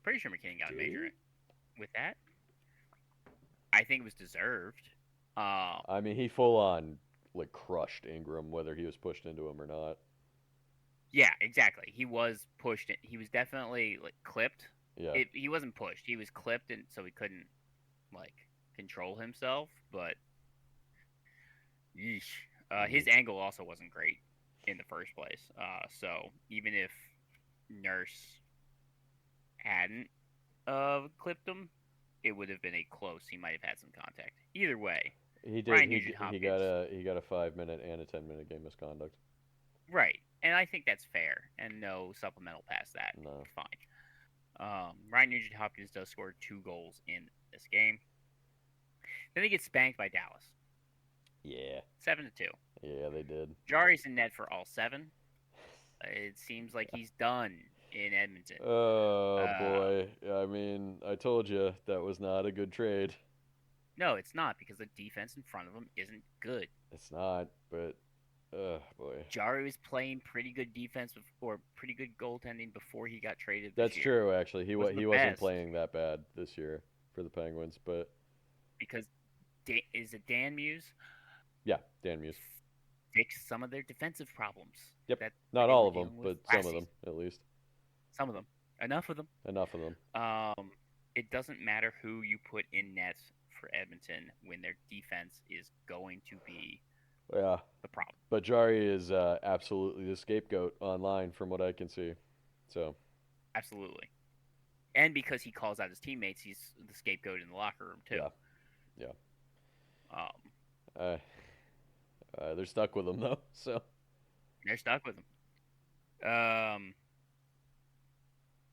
Pretty sure McKinnon got a major with that. I think it was deserved. I mean, he full on crushed Ingram, whether he was pushed into him or not. Yeah, exactly. He was pushed. He was definitely clipped. Yeah. He wasn't pushed. He was clipped, and so he couldn't control himself. But yeesh. His angle also wasn't great in the first place. So even if Nurse hadn't clipped him, it would have been a close. He might have had some contact. Either way, he did. He got a 5-minute and a 10-minute game misconduct. Right, and I think that's fair, and no supplemental past that. No, fine. Ryan Nugent-Hopkins does score 2 goals in this game. Then he gets spanked by Dallas. Yeah. 7-2. Yeah, they did. Jari's in net for all 7. It seems like he's done in Edmonton. Oh, boy. I mean, I told you that was not a good trade. No, it's not, because the defense in front of him isn't good. It's not, but Boy. Jari was playing pretty good defense or pretty good goaltending before he got traded this That's year. true. Actually, Wasn't the he wasn't best playing that bad this year for the Penguins, but because is it Dan Muse yeah, Dan Muse. fixed some of their defensive problems Yep, that not they all were of them, dealing with but some last of them season. at least. Some of them, enough of them. Enough of them. Um, it doesn't matter who you put in net for Edmonton when their defense is going to be Yeah, the problem. but Jari is absolutely the scapegoat online, from what I can see. So Absolutely. And because he calls out his teammates, he's the scapegoat in the locker room too. yeah, yeah. Um, Uh, they're stuck with him though. So they're stuck with him.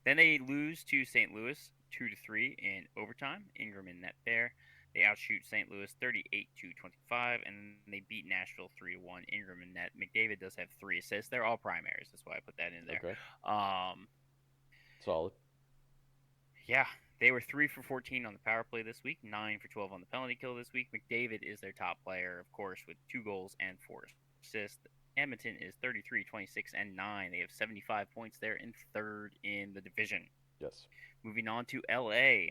Then they lose to St. Louis 2-3 in overtime. Ingram in net there. They outshoot St. Louis 38 to 25, and they beat Nashville 3-1. Ingram in net. McDavid does have 3 assists. They're all primaries. That's why I put that in there. okay, Um, solid. yeah, they were 3 for 14 on the power play this week, 9 for 12 on the penalty kill this week. McDavid is their top player, of course, with 2 goals and 4 assists. Edmonton is 33, 26, and 9. They have 75 points there in third in the division. Yes. Moving on to LA,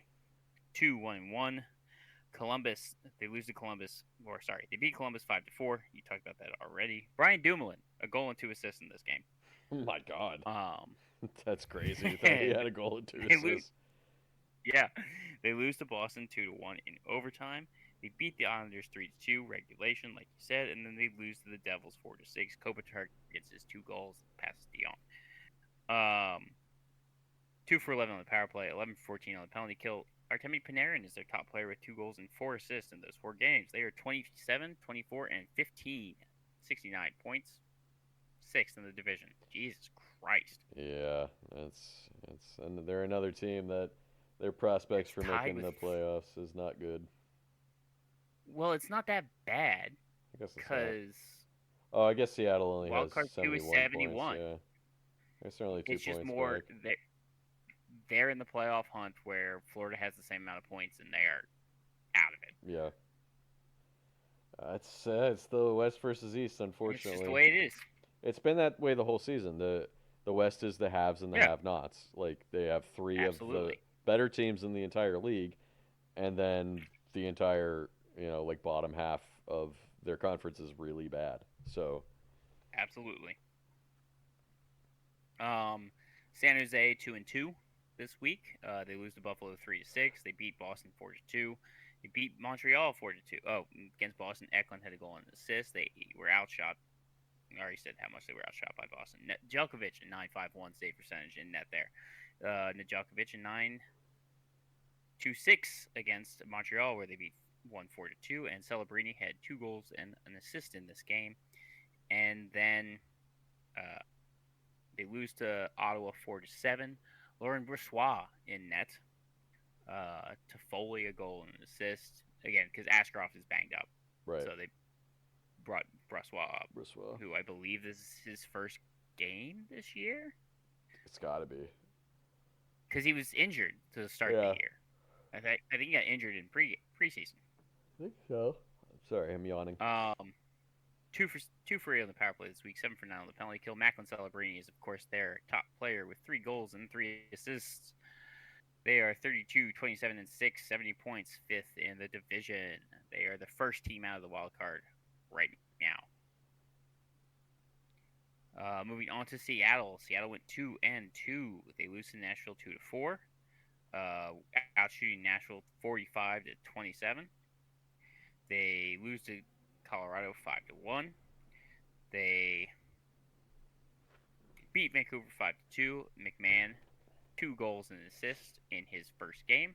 2-1-1. Columbus, they lose to Columbus, or sorry, they beat Columbus 5-4. You talked about that already. Brian Dumoulin, a goal and 2 assists in this game. Oh my God, Um, that's crazy that he had a goal and 2 assists. Yeah, they lose to Boston 2-1 in overtime. They beat the Islanders 3-2 regulation, like you said, and then they lose to the Devils 4-6. Kopitar gets his 2 goals, passes Dion. 2 for 11 on the power play, 11 for 14 on the penalty kill. Artemi Panarin is their top player with 2 goals and 4 assists in those 4 games. They are 27, 24, and 15, 69 points, sixth in the division. Jesus Christ. Yeah, and they're another team that their prospects It's for tied making with. the playoffs is not good. Well, it's not that bad I guess it's not. because Oh, I guess Seattle only has wildcard 2 is 71 points. 71. Yeah, I guess they're only two It's just points more back. that they're in the playoff hunt where Florida has the same amount of points and they are out of it. Yeah, it's the West versus East, It's just the unfortunately. way it is. It's been that way the whole season. The West is the haves and the Yeah, have-nots. Like they have three of the absolutely. better teams in the entire league, and then the entire like bottom half of their conference is really bad. So Absolutely. San Jose 2-2 this week. They lose to Buffalo 3-6. They beat Boston 4-2. They beat Montreal 4-2. Oh, against Boston, Eklund had a goal and an assist. They were outshot. I already said how much they were outshot by Boston. Djokovic a 9.51 save percentage in net there. Djokovic a 9.26 against Montreal, where they beat 1-4-2. And Celebrini had 2 goals and an assist in this game. And then uh, they lose to Ottawa 4-7. Laurent Brossoit in net. To Foley a goal and an assist again because Ashcroft is banged up, right, so they brought Brossoit up, Brisswell. who I believe this is his first game this year It's got to be. because he was injured to start the Yeah, year. I think he got injured in preseason. I think so. Sorry, I'm yawning. Um, 2 for 8 on the power play this week, 7 for 9 on the penalty kill. Macklin Celebrini is of course their top player with 3 goals and 3 assists. They are 32, 27, and 6, 70 points, fifth in the division. They are the first team out of the wild card right now. Moving on to Seattle. Seattle went 2-2. They lose to Nashville 2-4. Outshooting Nashville 45-27. They lose to Colorado 5-1. They beat Vancouver 5-2. McMahon 2 goals and an assist in his first game.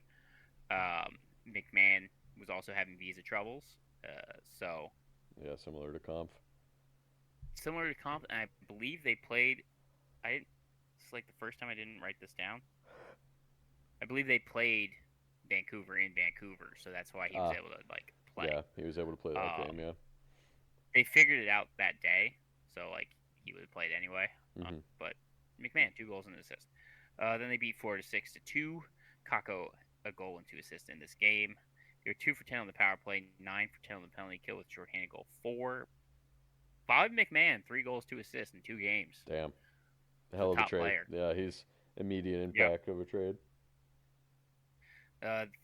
McMahon was also having visa troubles, so Yeah, similar to Comp. similar to Comp. And I believe they played. It's like the first time I didn't write this down. I believe they played Vancouver in Vancouver, so that's why he was able to play. Yeah, he was able to play that game. Yeah. They figured it out that day, so he would have played anyway. Mm-hmm. But McMahon 2 goals and an assist. Then they beat Florida 6-2. Kako a goal and 2 assists in this game. They were 2 for 10 on the power play, 9 for 10 on the penalty kill with shorthanded goal 4. Bobby McMahon, 3 goals, 2 assists in 2 games. Damn. He's Hell a of a top trade. player. Yeah, he's immediate Yep. impact of a trade.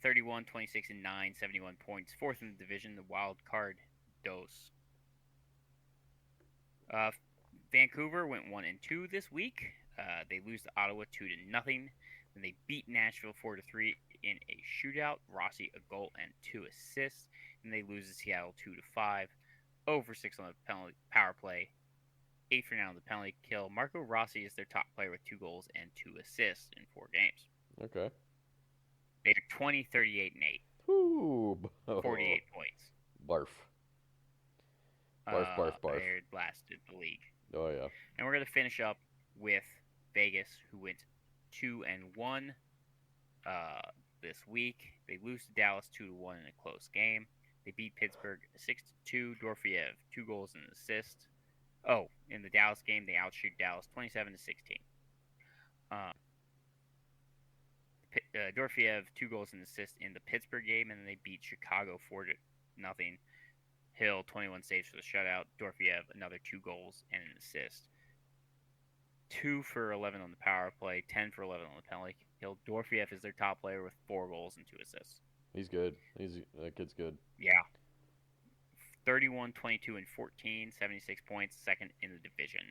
31, 26, and 9, 71 points. Fourth in the division, the wild card dose. Vancouver went 1-2 this week. They lose to Ottawa 2-0. Then they beat Nashville 4-3 in a shootout. Rossi a goal and 2 assists. And they lose to Seattle 2-5. 0-for-6 on the penalty power play. 8 for 9 on the penalty kill. Marco Rossi is their top player with 2 goals and 2 assists in 4 games. Okay. They are 20, 38, and 8. Ooh. 48 points. Barf. Barf, barf, barf. They're last in the league. Oh, yeah. And we're going to finish up with Vegas, who went 2-1 this week. They lose to Dallas 2-1 in a close game. They beat Pittsburgh 6-2. Dorfiev, 2 goals and an assist. Oh, in the Dallas game, they outshoot Dallas 27-16. Dorfiev, 2 goals and assist in the Pittsburgh game, and then they beat Chicago 4-0. Hill, 21 saves for the shutout. Dorfiev, another 2 goals and an assist. 2 for 11 on the power play, 10 for 11 on the penalty kill. Dorfiev is their top player with 4 goals and 2 assists. He's good. That kid's good. Yeah. 31, 22, and 14, 76 points, second in the division.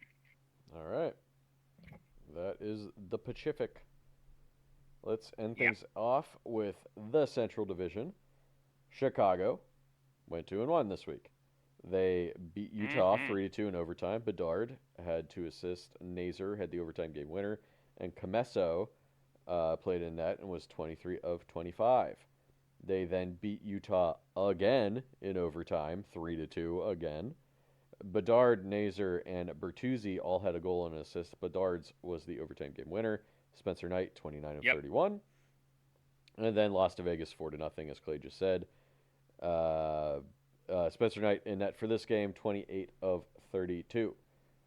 All right. That is the Pacific. Let's end things off with the Central Division. Chicago went 2-1 this week. They beat Utah 3-2 in overtime. Bedard had 2 assists. Nazer had the overtime game winner. And Comesso played in net and was 23 of 25. They then beat Utah again in overtime, 3-2 again. Bedard, Nazer, and Bertuzzi all had a goal and an assist. Bedard's was the overtime game winner. Spencer Knight, 29 of 31. And then lost to Vegas 4-0, as Clay just said. Spencer Knight in net for this game, 28 of 32.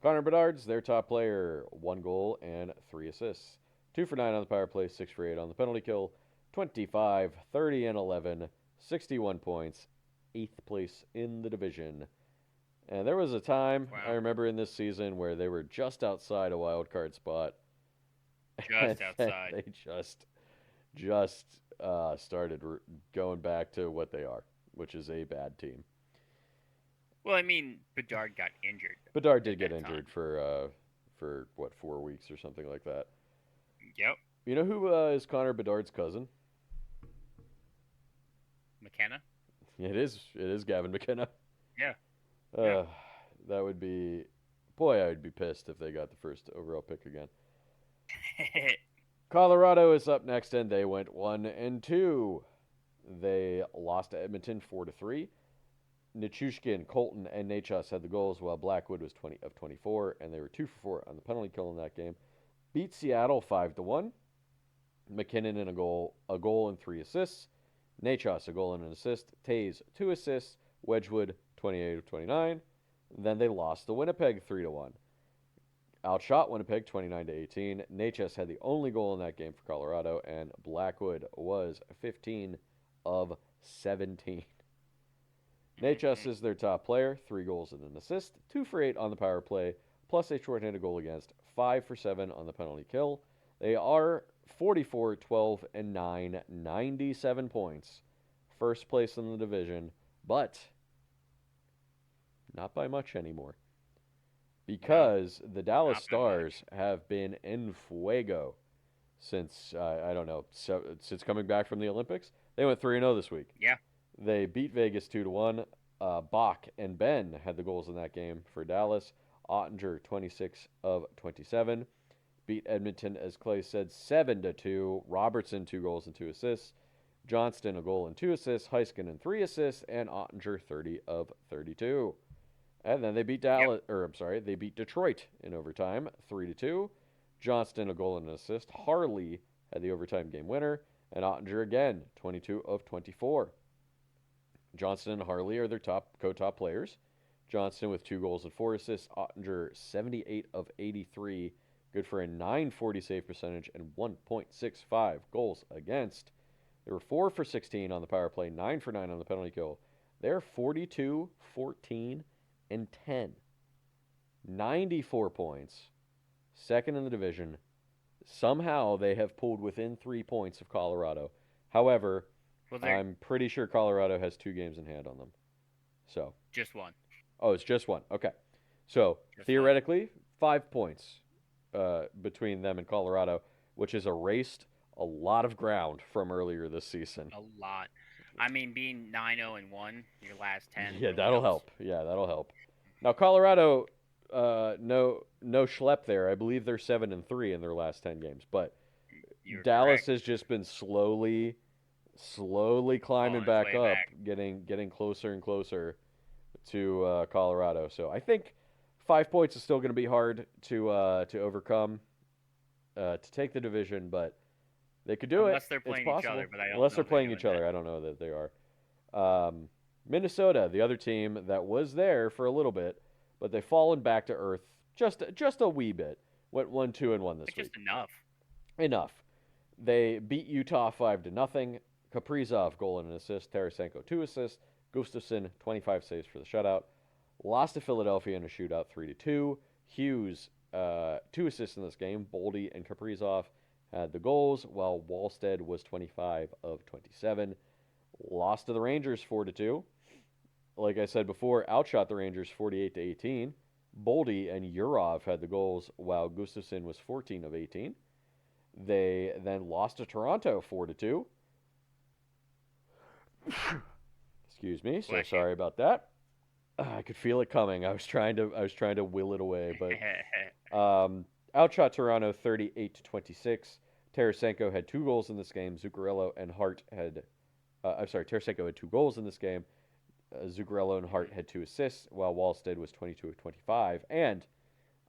Connor Bedard's their top player, 1 goal and 3 assists. 2 for 9 on the power play, 6 for 8 on the penalty kill. 25, 30, and 11, 61 points, 8th place in the division. And there was a time, I remember in this season, where they were just outside a wild card spot. Just outside. They just started going back to what they are, which is a bad team. Well, I mean, Bedard got injured. Bedard did get injured for 4 weeks or something like that. Yep. You know who is Connor Bedard's cousin? McKenna? It is Gavin McKenna. Yeah. That would be... Boy, I would be pissed if they got the first overall pick again. Colorado is up next, and they went 1-2. They lost to Edmonton 4-3. Nichushkin, Colton, and Nachos had the goals, while Blackwood was 20 of 24, and they were 2 for 4 on the penalty kill in that game. Beat Seattle 5-1. McKinnon in a goal and 3 assists. Nachos a goal and an assist. Tays 2 assists. Wedgwood 28 of 29. Then they lost to Winnipeg 3-1. Outshot Winnipeg 29-18. Nachos had the only goal in that game for Colorado, and Blackwood was 15 of 17. Nachos is their top player, 3 goals and an assist, 2 for 8 on the power play, plus a shorthanded goal against, 5 for 7 on the penalty kill. They are 44, 12, and 9, 97 points. First place in the division, but not by much anymore. Because the Dallas Stars have been en fuego since, since coming back from the Olympics. They went 3-0 this week. Yeah. They beat Vegas 2-1. Bach and Ben had the goals in that game for Dallas. Ottinger, 26 of 27. Beat Edmonton, as Clay said, 7-2. Robertson, 2 goals and 2 assists. Johnston, a goal and 2 assists. Heiskanen, 3 assists. And Ottinger, 30 of 32. And then they beat they beat Detroit in overtime, 3-2. Johnston, a goal and an assist. Harley had the overtime game winner. And Ottinger again, 22 of 24. Johnston and Harley are their co-top players. Johnston with 2 goals and 4 assists. Ottinger, 78 of 83. Good for a .940 save percentage and 1.65 goals against. They were 4 for 16 on the power play, 9 for 9 on the penalty kill. They're 42, 14, and 10 94 points, second in the division. Somehow they have pulled within 3 points of Colorado. However, Well, they're I'm pretty sure Colorado has 2 games in hand on them. So, just one. oh, it's just one. Okay. So, Just one. theoretically, 5 points between them and Colorado, which has erased a lot of ground from earlier this season. A lot. I mean, being 9-0-1, your last 10 Yeah, really that'll helps. help. Yeah, that'll help. Now, Colorado, no schlep there. I believe they're 7-3 in their last 10 games, but You're Dallas correct. has just been slowly climbing Falling its back way up, back. getting closer and closer to Colorado. So I think 5 points is still going to be hard to overcome to take the division, but they could do it. Unless they're It's playing each possible. other, but I don't Unless know they're if they're playing doing each that. other. I don't know that they are. Minnesota, the other team that was there for a little bit, but they've fallen back to earth just a wee bit. Went 1-2-1 this It's week. just enough. Enough. They beat Utah 5-0. Kaprizov goal and an assist. Tarasenko 2 assists. Gustafsson 25 saves for the shutout. Lost to Philadelphia in a shootout 3-2. Hughes 2 assists in this game. Boldy and Kaprizov had the goals, while Wallstead was 25 of 27. Lost to the Rangers 4-2. Like I said before, outshot the Rangers 48-18. Boldy and Urov had the goals, while Gustafsson was 14 of 18. They then lost to Toronto 4-2. Excuse me, so Bless you. sorry about that. I could feel it coming. I was trying to will it away, but outshot Toronto 38-26. Tarasenko had 2 goals in this game. Zuccarello and Hart had Tarasenko had 2 goals in this game. Zuccarello and Hart had 2 assists, while Wallstead was 22 of 25. And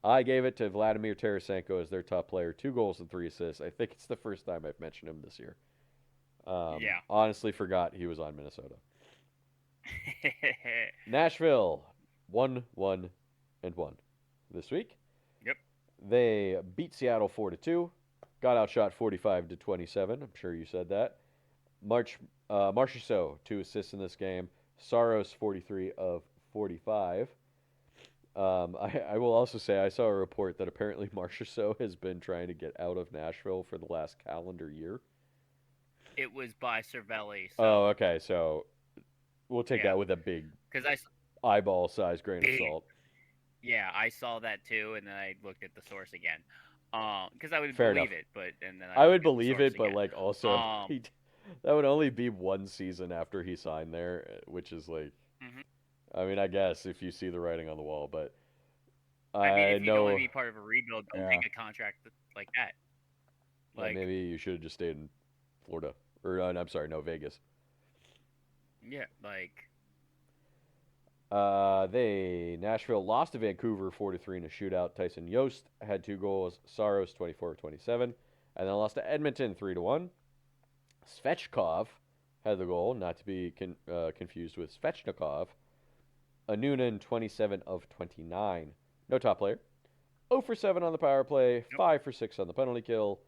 I gave it to Vladimir Tarasenko as their top player. 2 goals and 3 assists. I think it's the first time I've mentioned him this year. Yeah. Honestly forgot he was on Minnesota. Nashville 1-1-1 this week. Yep. They beat Seattle 4-2. Got outshot 45-27. I'm sure you said that. Marchessault 2 assists in this game. Saros 43 of 45. I will also say I saw a report that apparently Marchessault has been trying to get out of Nashville for the last calendar year. It was by Cervelli. So, Oh, okay. So we'll take Yeah. that with a big because I eyeball-sized grain of big. salt. Yeah, I saw that too, and then I looked at the source again. Because I would Fair believe enough. it, but and then I looked would at the believe source it, but again. like also Um, that would only be one season after he signed there, which is like, mhm. I mean, I guess if you see the writing on the wall, but I mean, I if you don't want know to be part of a rebuild, don't yeah, take a contract like that. Like, maybe you should have just stayed in Florida or I'm sorry, no Vegas. yeah, like Nashville lost to Vancouver 4-3 in a shootout. Tyson Yost had 2 goals. Saros 24-27, and then lost to Edmonton 3-1. Svechkov had the goal, not to be confused with Svechnikov. Noonan 27 of 29. No top player. 0 for 7 on the power play, nope. 5 for 6 on the penalty kill.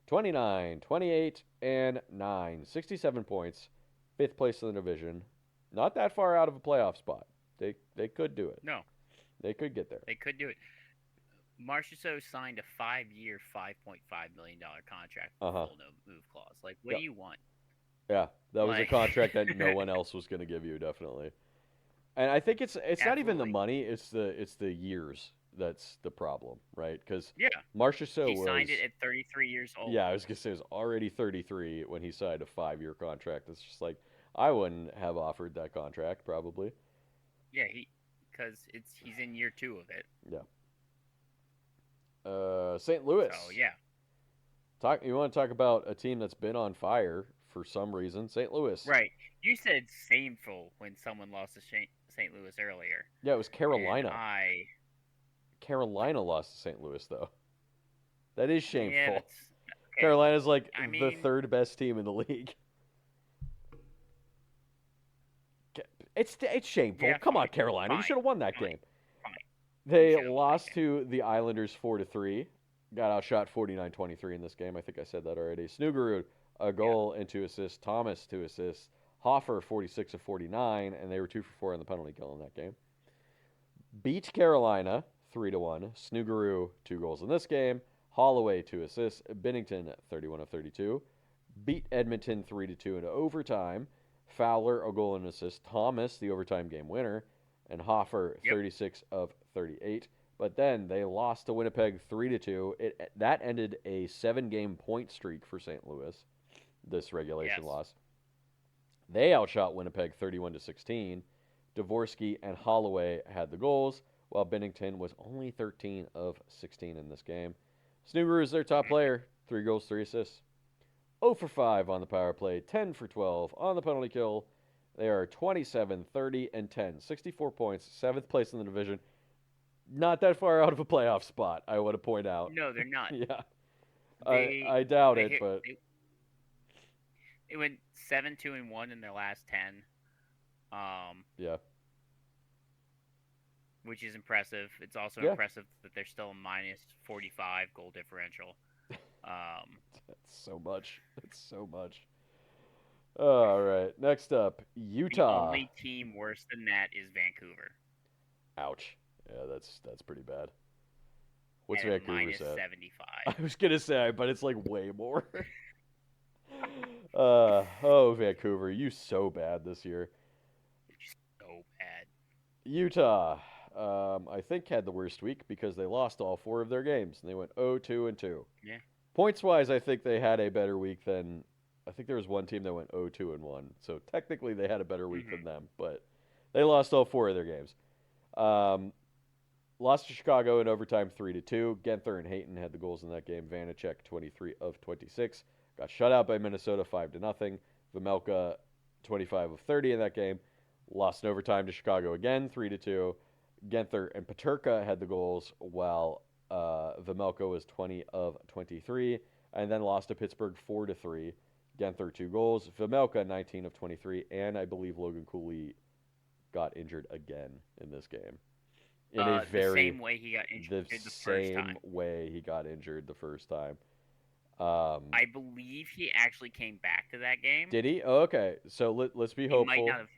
29, 28, and 9. 67 points. 5th place in the division. Not that far out of a playoff spot. They could do it. No, They could get there. they could do it. Marchessault signed a 5-year, $5.5 million contract with Uh-huh. a full no move clause. Like, what Yep. do you want? Yeah, that was a Like, contract that no one else was going to give you, definitely. And I think it's not even the absolutely. money; it's the years that's the problem, right? Because Yeah, Marchessault he was signed it at 33 years old. yeah, I was gonna say he was already 33 when he signed a 5-year contract. It's just like I wouldn't have offered that contract probably. Yeah, because he's in year 2 of it. Yeah. St. Louis. So yeah, You want to talk about a team that's been on fire for some reason? St. Louis. right. You said shameful when someone lost to St. Louis earlier. Yeah, it was And Carolina. like, Carolina lost to St. Louis though. That is yeah, shameful. that's okay. Carolina's like I the mean, third best team in the league. It's shameful. yeah, Come on, fine, Carolina. You should have won that fine, game. fine. They should've won that lost game. to the Islanders 4-3. Got outshot 49-23 in this game. I think I said that already. Snugerud, a Yeah, goal and 2 assists. Thomas, 2 assists. Hoffer, 46 of 49, and they were 2 for 4 on the penalty kill in that game. Beat Carolina 3-1. Snoogaroo, 2 goals in this game. Holloway, 2 assists. Binnington, 31 of 32. Beat Edmonton 3-2 into overtime. Fowler, a goal and an assist. Thomas, the overtime game winner. And Hoffer, 36 of 38. But then they lost to Winnipeg 3-2. That ended a 7-game point streak for St. Louis, this regulation loss. They outshot Winnipeg 31-16. Dvorsky and Holloway had the goals, while Binnington was only 13 of 16 in this game. Snoogaroo is their top player, 3 goals, 3 assists. 0 for 5 on the power play, 10 for 12 on the penalty kill. They are 27, 30, and 10. 64 points, 7th place in the division. Not that far out of a playoff spot, I want to point out. No, they're not. Yeah. I doubt it, but... They went 7-2-1 in their last 10. Yeah. Which is impressive. It's also impressive that they're still a minus 45 goal differential. That's so much. That's so much. All right. Next up, Utah. The only team worse than that is Vancouver. Ouch. Yeah, that's pretty bad. What's Vancouver's at? -75. I was gonna say, but it's like way more. Oh, Vancouver, you so bad this year. So bad. Utah, I think had the worst week because they lost all 4 of their games and they went 0-2-2. Yeah. Points wise, I think they had a better week than. I think there was one team that went 0-2-1. So technically, they had a better week than them, but they lost all 4 of their games. Lost to Chicago in overtime 3-2. Genther and Hayton had the goals in that game. Vanacek 23 of 26. Got shut out by Minnesota 5-0. Vejmelka 25 of 30 in that game. Lost in overtime to Chicago again 3-2. Genther and Peterka had the goals while Vejmelka was 20 of 23. And then lost to Pittsburgh 4-3. Genther 2 goals. Vejmelka 19 of 23. And I believe Logan Cooley got injured again in this game. The same way he got injured the first time. The same way he got injured the first time. I believe he actually came back to that game. Did he? Oh, okay. So let's be hopeful. He might not have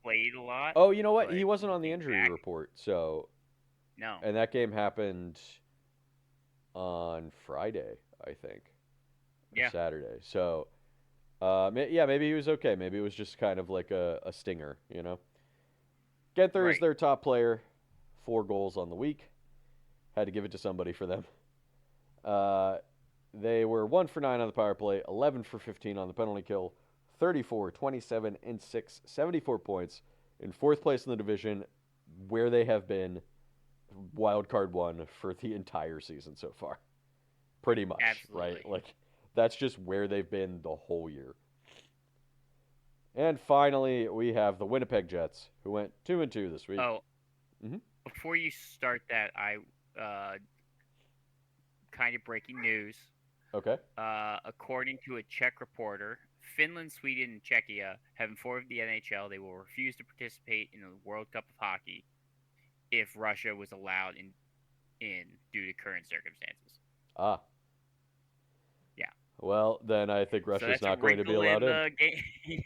played a lot. Oh, you know what? He wasn't on the injury report. So no. And that game happened on Friday, I think. Yeah. Saturday. So, yeah, maybe he was okay. Maybe it was just kind of like a stinger, you know? Genther is their top player. 4 goals on the week. Had to give it to somebody for them. They were 1 for 9 on the power play, 11 for 15 on the penalty kill, 34, 27, and 6, 74 points in 4th place in the division, where they have been wild card 1 for the entire season so far. Pretty much, Absolutely. Right? Like, that's just where they've been the whole year. And finally, we have the Winnipeg Jets, who went 2-2 this week. Oh, before you start that, I kind of breaking news. Okay. According to a Czech reporter, Finland, Sweden, and Czechia have informed the NHL they will refuse to participate in the World Cup of Hockey if Russia was allowed in due to current circumstances. Ah. Yeah. Well, then I think Russia's not going to be allowed in. Yeah,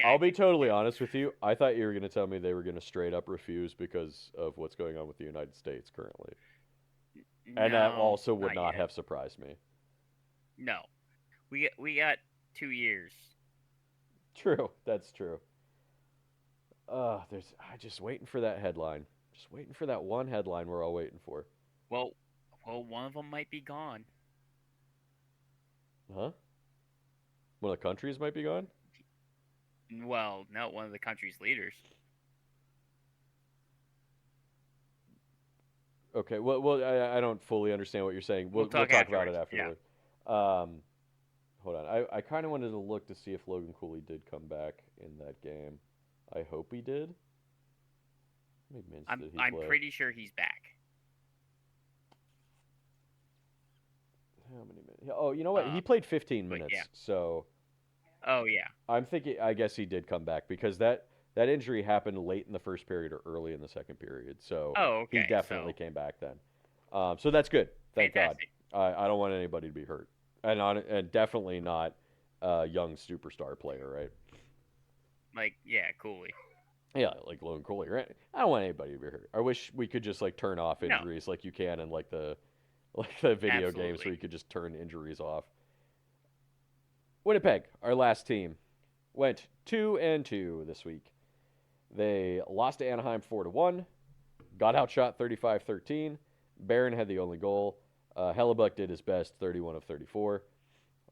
I'll be totally honest with you. I thought you were going to tell me they were going to straight up refuse because of what's going on with the United States currently. And that also would not have surprised me. No. We got 2 years. True. That's true. I'm just waiting for that headline. Just waiting for that one headline we're all waiting for. Well, one of them might be gone. Huh? One of the countries might be gone? Well, no, one of the country's leaders. Okay, well, I don't fully understand what you're saying. We'll talk about it afterward. Yeah. Hold on. I kind of wanted to look to see if Logan Cooley did come back in that game. I hope he did. How many minutes did he play? I'm pretty sure he's back. How many minutes? Oh, you know what? He played 15 minutes. Yeah. So. Oh yeah. I'm thinking. I guess he did come back because that injury happened late in the first period or early in the second period. So. Oh, okay. He definitely came back then. So that's good. Thank Fantastic. God. I don't want anybody to be hurt, and definitely not a young superstar player, right? Like, yeah, Cooley. Yeah, like Logan Coley, right? I don't want anybody to be hurt. I wish we could just like turn off No, injuries like you can in like the like the video games where absolutely. you could just turn injuries off. Winnipeg, our last team, went 2-2 this week. They lost to Anaheim 4-1, got outshot 35-13. Barron had the only goal. Hellebuck did his best, 31 of 34.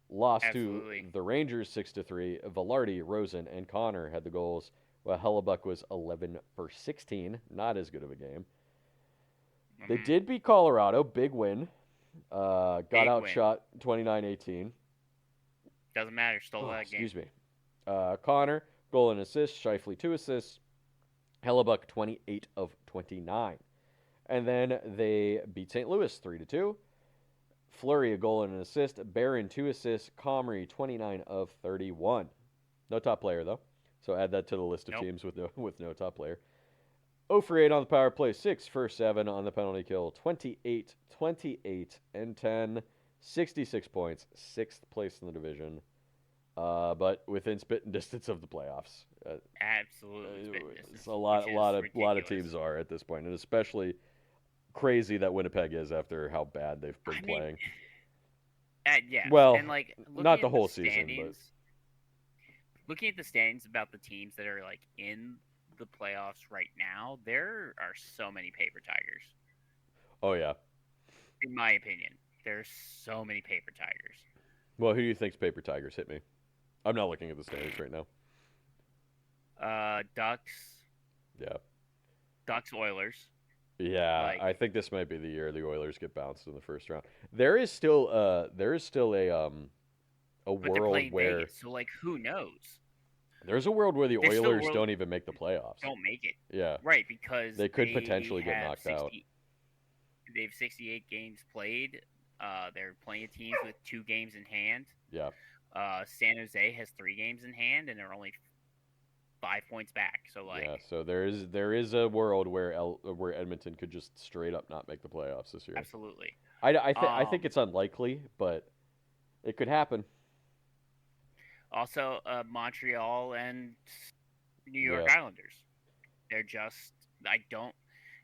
Lost to Absolutely. the Rangers 6-3. Velarde, Rosen, and Connor had the goals, while Hellebuck was 11 for 16. Not as good of a game. They Hmm. did beat Colorado, big win. Got Big win. outshot 29-18. Doesn't matter. Stole Oh, that game. excuse me. Connor, goal and assist. Shifley, 2 assists. Hellebuck, 28 of 29. And then they beat St. Louis 3-2. Fleury, a goal and an assist. Barron, 2 assists. Comrie, 29 of 31. No top player, though. So add that to the list of Nope. teams with no top player. 0 for 8 on the power play, 6 for 7 on the penalty kill, 28, 28, and 10, 66 points, 6th place in the division, but within spitting distance of the playoffs. Absolutely. Spitting distance, A which is lot of ridiculous. teams are at this point, and especially crazy that Winnipeg is after how bad they've been I mean, playing. yeah, and Well, like not the whole season, but looking at the standings about the teams that are like in the playoffs right now, there are so many paper tigers. oh yeah. In my opinion, there's so many paper tigers. Well, who do you think's Paper Tigers? Hit me. I'm not looking at the standings right now. Ducks, Yeah. Oilers. Yeah, Like, I think this might be the year the Oilers get bounced in the first round. There is still a but they're world playing where Vegas, so like, who knows? there's a world where the There's still Oilers world don't even make the playoffs. don't make it Yeah, right because they could potentially get knocked out. they have 68 games played. They're playing teams with 2 games in hand. Yeah, San Jose has 3 games in hand, and they're only 5 points back. So like, yeah. So there is a world where where Edmonton could just straight up not make the playoffs this year. absolutely. I think it's unlikely, but it could happen. Also, Montreal and New York Yeah, Islanders. They're just I don't.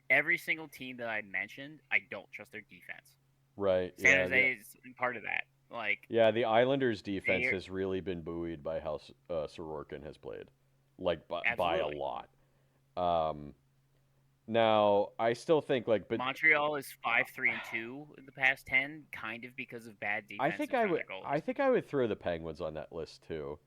Every single team that I mentioned, I don't trust their defense. right. San Jose is part of that. Like Yeah, the Islanders' defense they has really been buoyed by how Sorokin has played, like by a absolutely. lot. Um, Now I still think like, but Montreal is 5-3-2 in the past 10, kind of because of bad defense in front of their I goalies. think I would throw the Penguins on that list too.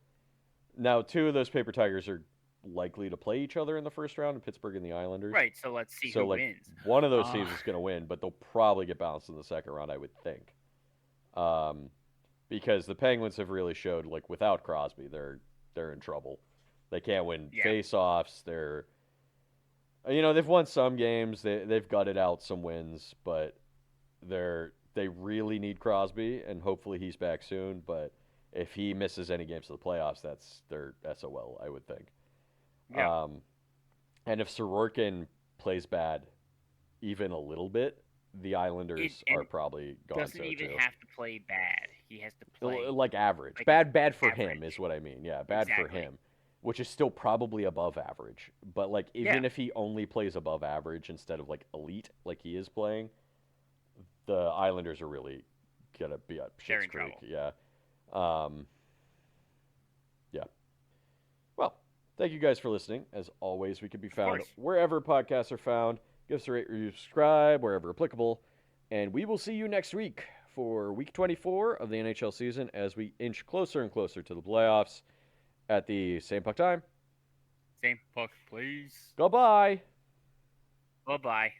Now two of those paper tigers are likely to play each other in the first round, in Pittsburgh and the Islanders. Right. So let's see So who like wins. one of those Uh, teams is going to win, but they'll probably get bounced in the second round, I would think. Um, because the Penguins have really showed like without Crosby, they're in trouble. They can't win yeah, face-offs. They've won some games. They've gutted out some wins, but they really need Crosby, and hopefully he's back soon. But if he misses any games of the playoffs, that's their SOL, I would think. yeah. Um, and if Sorokin plays bad, even a little bit, the It Islanders are and probably gone doesn't so even too. have to play bad. He has to play Like average, like bad for him is average. what I mean. Yeah, bad for Exactly. him, which is still probably above average. But like Yeah, even if he only plays above average instead of like elite, like he is playing, the Islanders are really gonna be at they're shit's in creek. trouble. Yeah, um, yeah. Well, thank you guys for listening. As always, we can be Of found course. wherever podcasts are found. Give us a rate, review, subscribe wherever applicable, and we will see you next week for Week 24 of the NHL season as we inch closer and closer to the playoffs at the same puck time. Same puck, please. Goodbye. Bye bye.